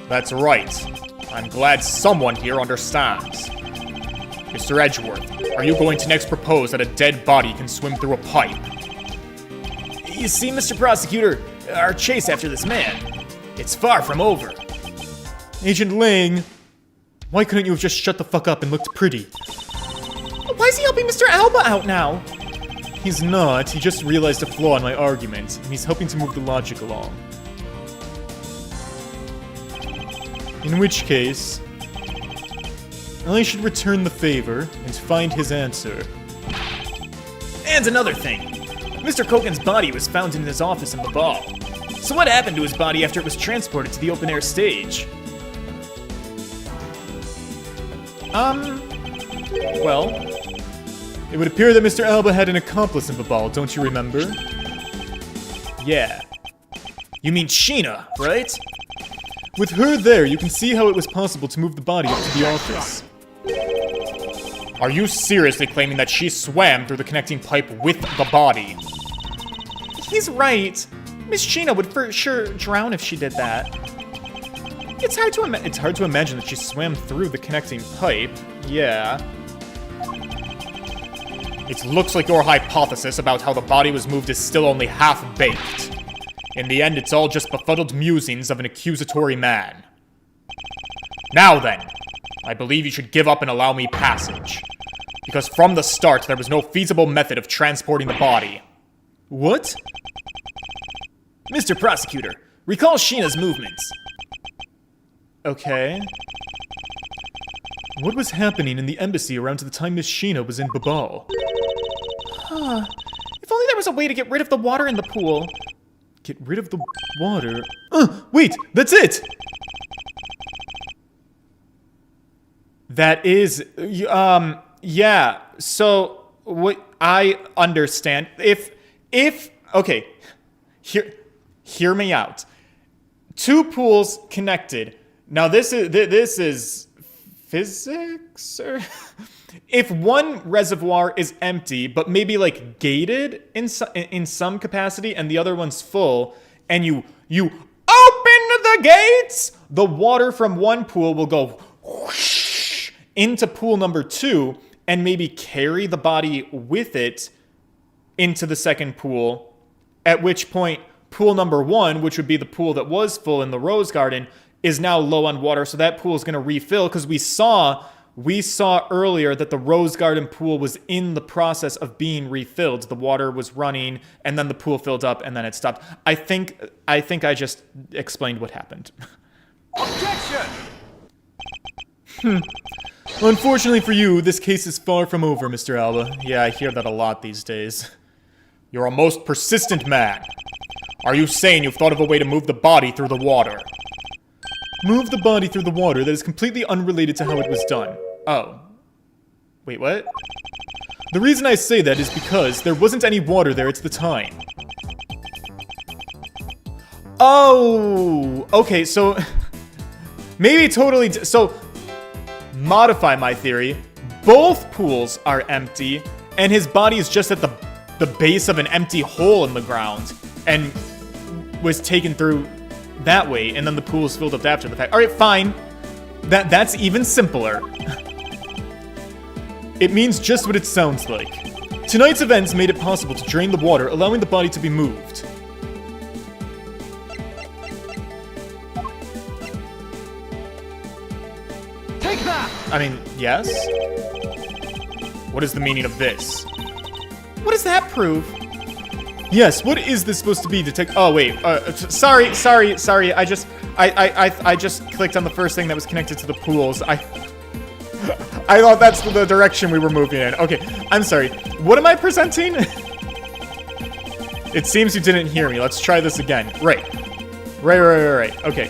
That's right. I'm glad someone here understands. Mr. Edgeworth, are you going to next propose that a dead body can swim through a pipe? You see, Mr. Prosecutor, our chase after this man, it's far from over. Agent Lang, why couldn't you have just shut the fuck up and looked pretty? Why is he helping Mr. Alba out now? He's not. He just realized a flaw in my argument, and he's helping to move the logic along. In which case, I should return the favor and find his answer. And another thing. Mr. Koken's body was found in his office in Babal. So what happened to his body after it was transported to the open-air stage? Well, it would appear that Mr. Alba had an accomplice in Babal, don't you remember? Yeah. You mean Sheena, right? With her there, you can see how it was possible to move the body up to the office. Are you seriously claiming that she swam through the connecting pipe with the body? He's right. Miss Sheena would for sure drown if she did that. It's hard to imagine that she swam through the connecting pipe. Yeah. It looks like your hypothesis about how the body was moved is still only half-baked. In the end, it's all just befuddled musings of an accusatory man. Now then, I believe you should give up and allow me passage. Because from the start, there was no feasible method of transporting the body. What? Mr. Prosecutor, recall Sheena's movements. Okay. What was happening in the embassy around the time Miss Sheena was in Babal? If only there was a way to get rid of the water in the pool. Get rid of the water? Wait, that's it! That is, yeah, so, what, I understand. Okay, hear me out. Two pools connected. Now this is physics, or if one reservoir is empty, but maybe like gated in some capacity, and the other one's full, and you open the gates, the water from one pool will go whoosh into pool number 2, and maybe carry the body with it into the second pool. At which point, pool number 1, which would be the pool that was full in the Rose Garden, is now low on water, so that pool is going to refill, because we saw earlier that the Rose Garden pool was in the process of being refilled. The water was running, and then the pool filled up, and then it stopped. I think I just explained what happened. Objection! Unfortunately for you, this case is far from over, Mr. Alba. Yeah, I hear that a lot these days. You're a most persistent man. Are you saying you've thought of a way to move the body through the water? Move the body through the water that is completely unrelated to how it was done. Oh. Wait, what? The reason I say that is because there wasn't any water there at the time. Oh, okay, so maybe totally, so modify my theory. Both pools are empty, and his body is just at the base of an empty hole in the ground, and was taken through that way, and then the pool is filled up after the fact. All right, fine. That's even simpler. It means just what it sounds like. Tonight's events made it possible to drain the water, allowing the body to be moved. Take that! I mean, yes? What is the meaning of this? What does that prove? Yes, what is this supposed to be? Oh, wait. Sorry. I just clicked on the first thing that was connected to the pools. I thought that's the direction we were moving in. Okay, I'm sorry. What am I presenting? It seems you didn't hear me. Let's try this again. Right. Okay.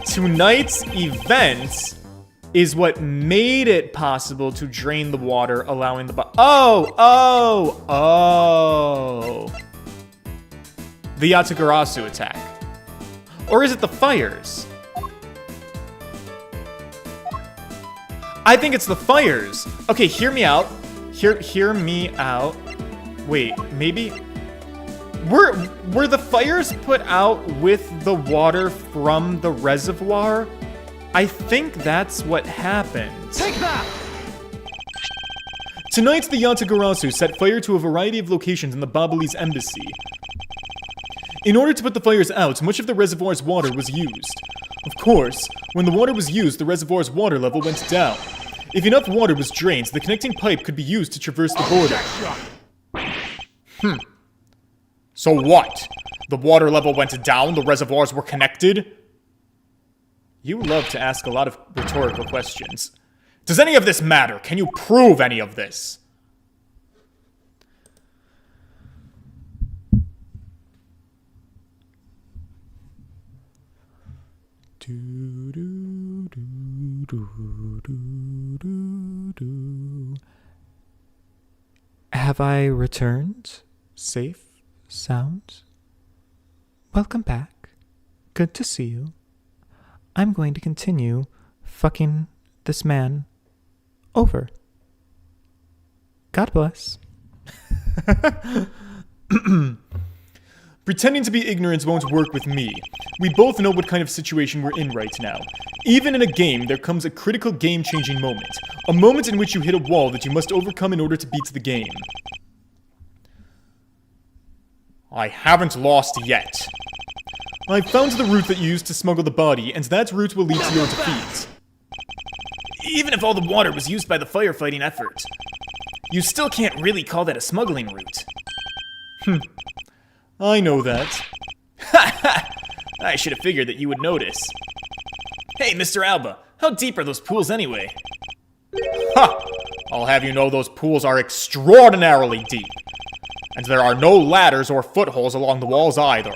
Tonight's event is what made it possible to drain the water, allowing the the Yatagarasu attack. Or is it the fires? I think it's the fires. Okay, hear me out. Hear me out. Wait, maybe... Were the fires put out with the water from the reservoir? I think that's what happened. Take that! Tonight, the Yatagarasu set fire to a variety of locations in the Babalese embassy. In order to put the fires out, much of the reservoir's water was used. Of course, when the water was used, the reservoir's water level went down. If enough water was drained, the connecting pipe could be used to traverse the border. So what? The water level went down, the reservoirs were connected? You love to ask a lot of rhetorical questions. Does any of this matter? Can you prove any of this? have I returned? Safe? Sound? Welcome back. Good to see you. I'm going to continue fucking this man over. God bless. Pretending to be ignorant won't work with me. We both know what kind of situation we're in right now. Even in a game, there comes a critical game-changing moment. A moment in which you hit a wall that you must overcome in order to beat the game. I haven't lost yet. I've found the route that you used to smuggle the body, and that route will lead to your defeat. Even if all the water was used by the firefighting effort, you still can't really call that a smuggling route. I know that. I should have figured that you would notice. Hey, Mr. Alba, how deep are those pools anyway? Ha! I'll have you know those pools are extraordinarily deep. And there are no ladders or footholds along the walls either.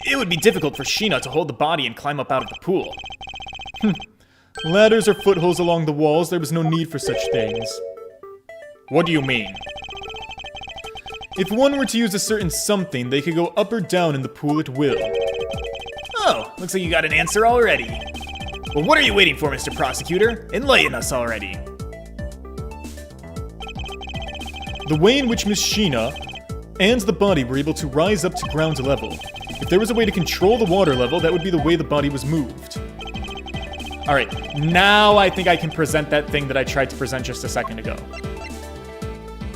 It would be difficult for Sheena to hold the body and climb up out of the pool. Ladders or footholes along the walls, there was no need for such things. What do you mean? If one were to use a certain something, they could go up or down in the pool at will. Oh, looks like you got an answer already. Well, what are you waiting for, Mr. Prosecutor? Enlighten us already. The way in which Miss Sheena and the body were able to rise up to ground level. If there was a way to control the water level, that would be the way the body was moved. Alright, now I think I can present that thing that I tried to present just a second ago.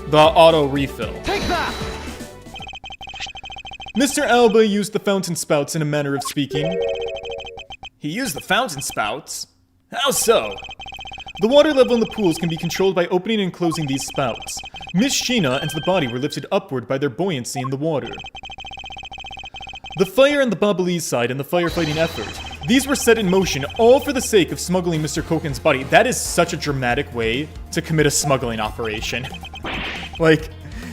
The auto refill. Take that! Mr. Alba used the fountain spouts in a manner of speaking. He used the fountain spouts? How so? The water level in the pools can be controlled by opening and closing these spouts. Miss Sheena and the body were lifted upward by their buoyancy in the water. The fire on the Babalese side and the firefighting effort. These were set in motion all for the sake of smuggling Mr. Koken's body. That is such a dramatic way to commit a smuggling operation. Like,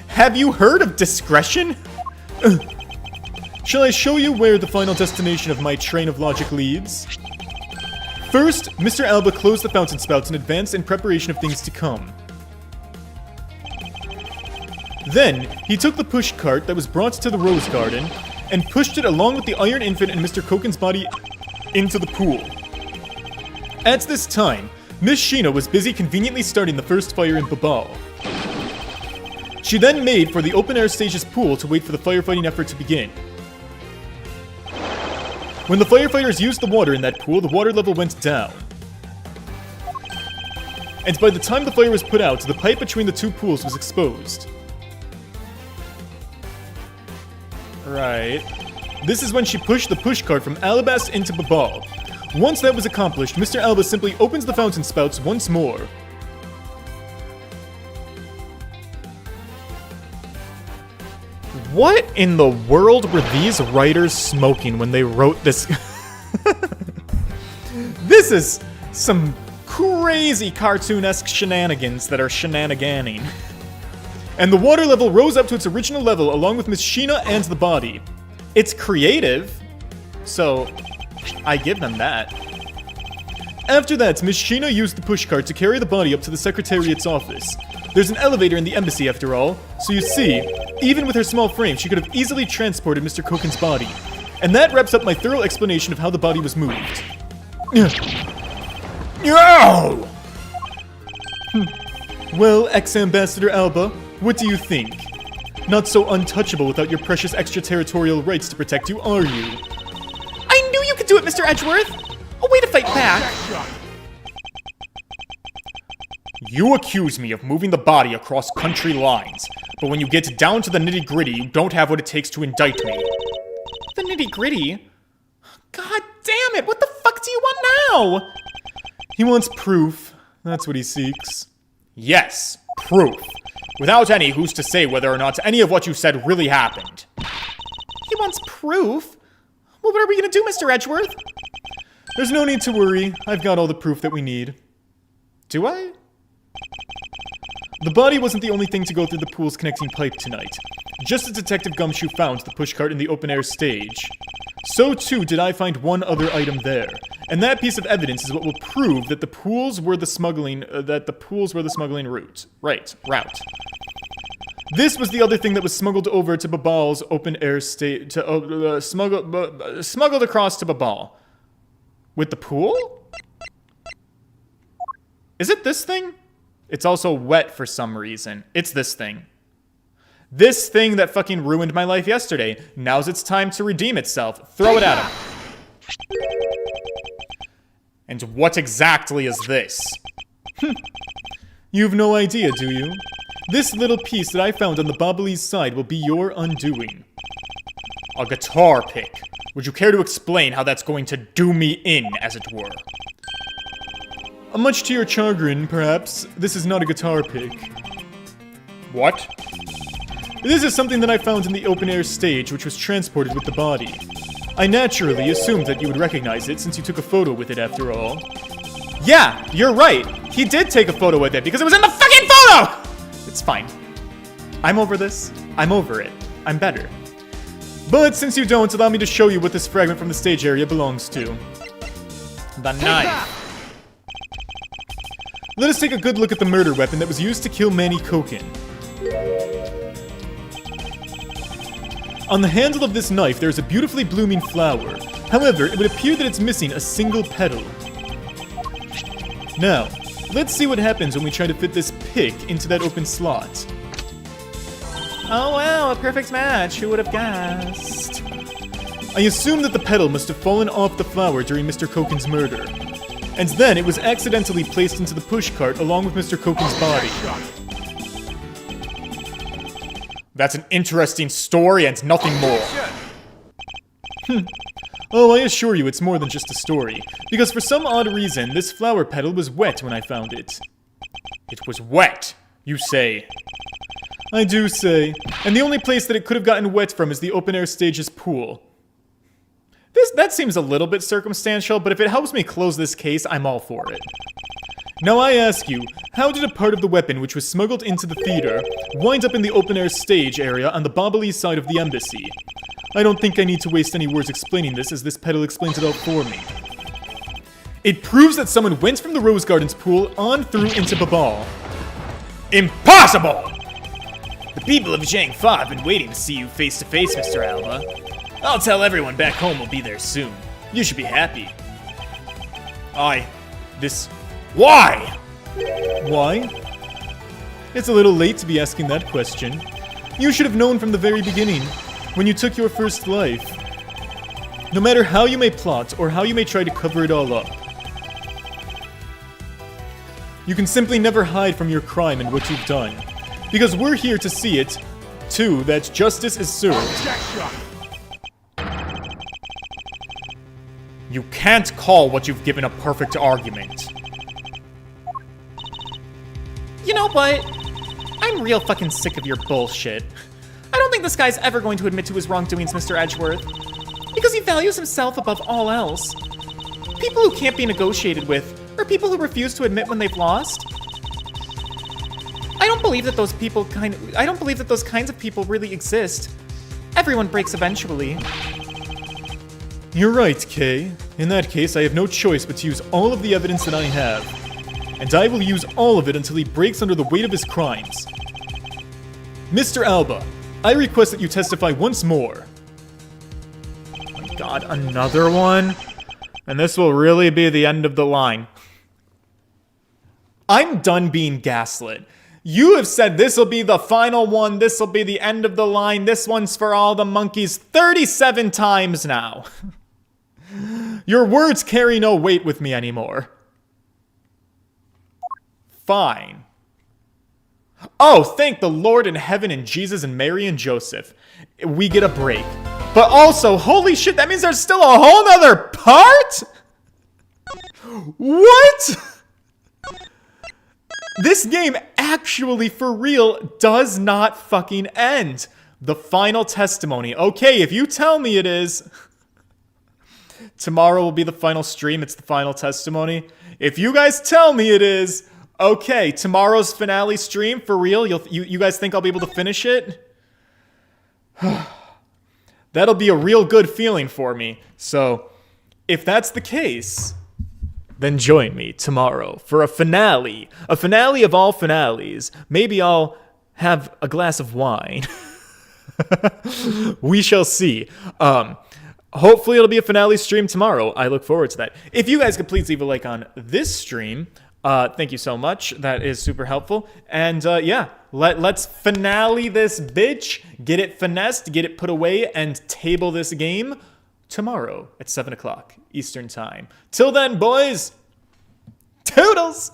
have you heard of discretion? Shall I show you where the final destination of my train of logic leads? First, Mr. Alba closed the fountain spouts in advance in preparation of things to come. Then, he took the pushcart that was brought to the rose garden and pushed it along with the Iron Infant and Mr. Koken's body into the pool. At this time, Miss Sheena was busy conveniently starting the first fire in Babal. She then made for the open-air stage's pool to wait for the firefighting effort to begin. When the firefighters used the water in that pool, the water level went down. And by the time the fire was put out, the pipe between the two pools was exposed. Right. This is when she pushed the pushcart from Alabas into Babal. Once that was accomplished, Mr. Alba simply opens the fountain spouts once more. What in the world were these writers smoking when they wrote this? This is some crazy cartoon-esque shenanigans that are shenaniganing. And the water level rose up to its original level along with Miss Sheena and the body. It's creative, so I give them that. After that, Miss Sheena used the pushcart to carry the body up to the Secretariat's office. There's an elevator in the embassy after all, so you see, even with her small frame, she could have easily transported Mr. Koken's body. And that wraps up my thorough explanation of how the body was moved. No! Well, ex-Ambassador Alba, what do you think? Not so untouchable without your precious extraterritorial rights to protect you, are you? I knew you could do it, Mr. Edgeworth! A way to fight back! Objection! You accuse me of moving the body across country lines, but when you get down to the nitty-gritty, you don't have what it takes to indict me. The nitty-gritty? God damn it, what the fuck do you want now? He wants proof. That's what he seeks. Yes, proof. Without any, who's to say whether or not any of what you said really happened? He wants proof? Well, what are we gonna do, Mr. Edgeworth? There's no need to worry. I've got all the proof that we need. Do I? The body wasn't the only thing to go through the pool's connecting pipe tonight. Just as Detective Gumshoe found the pushcart in the open-air stage, so too did I find one other item there. And that piece of evidence is what will prove that the pools were the smuggling route. This was the other thing that was smuggled over to Babal's open-air state, smuggled across to Babal. With the pool? Is it this thing? It's also wet for some reason. It's this thing. This thing that fucking ruined my life yesterday. Now's its time to redeem itself. Throw it at him. And what exactly is this? You've no idea, do you? This little piece that I found on the Bobbly's side will be your undoing. A guitar pick. Would you care to explain how that's going to do me in, as it were? Much to your chagrin, perhaps, this is not a guitar pick. What? This is something that I found in the open-air stage, which was transported with the body. I naturally assumed that you would recognize it, since you took a photo with it after all. Yeah, you're right! He did take a photo with it, because it was in the fucking photo! It's fine. I'm over this. I'm over it. I'm better. But since you don't, allow me to show you what this fragment from the stage area belongs to. The knife. Let us take a good look at the murder weapon that was used to kill Manny Koken. On the handle of this knife, there is a beautifully blooming flower. However, it would appear that it's missing a single petal. Now, let's see what happens when we try to fit this pick into that open slot. Oh wow, a perfect match. Who would have guessed? I assume that the petal must have fallen off the flower during Mr. Koken's murder. And then it was accidentally placed into the pushcart along with Mr. Koken's body. That's an interesting story and nothing more. Oh, I assure you it's more than just a story. Because for some odd reason, this flower petal was wet when I found it. It was wet, you say? I do say. And the only place that it could have gotten wet from is the open-air stage's pool. That seems a little bit circumstantial, but if it helps me close this case, I'm all for it. Now I ask you, how did a part of the weapon which was smuggled into the theater wind up in the open-air stage area on the Bobbly side of the embassy? I don't think I need to waste any words explaining this, as this petal explains it all for me. It proves that someone went from the Rose Gardens pool on through into Babal. Impossible! The people of Zhang-Fa have been waiting to see you face to face, Mr. Alba. I'll tell everyone back home we'll be there soon. You should be happy. Why? Why? It's a little late to be asking that question. You should have known from the very beginning, when you took your first life. No matter how you may plot, or how you may try to cover it all up, you can simply never hide from your crime and what you've done. Because we're here to see it, too, that justice is served. You can't call what you've given a perfect argument. You know what? I'm real fucking sick of your bullshit. I don't think this guy's ever going to admit to his wrongdoings, Mr. Edgeworth. Because he values himself above all else. People who can't be negotiated with, or people who refuse to admit when they've lost. I don't believe that those kinds of people really exist. Everyone breaks eventually. You're right, Kay. In that case, I have no choice but to use all of the evidence that I have. And I will use all of it until he breaks under the weight of his crimes. Mr. Alba, I request that you testify once more. Oh my god, another one? And this will really be the end of the line. I'm done being gaslit. You have said this will be the final one, this will be the end of the line, this one's for all the monkeys 37 times now. Your words carry no weight with me anymore. Fine. Oh, thank the Lord in heaven and Jesus and Mary and Joseph. We get a break. But also, holy shit, that means there's still a whole nother part? What? This game actually, for real, does not fucking end. The final testimony. Okay, if you tell me it is... Tomorrow will be the final stream, it's the final testimony. If you guys tell me it is... Okay, tomorrow's finale stream, for real? You guys think I'll be able to finish it? That'll be a real good feeling for me. So, if that's the case, then join me tomorrow for a finale of all finales. Maybe I'll have a glass of wine. We shall see. Hopefully it'll be a finale stream tomorrow. I look forward to that. If you guys could please leave a like on this stream, thank you so much. That is super helpful. And yeah, let's finale this bitch, get it finessed, get it put away, and table this game tomorrow at 7 o'clock Eastern Time. Till then, boys, toodles!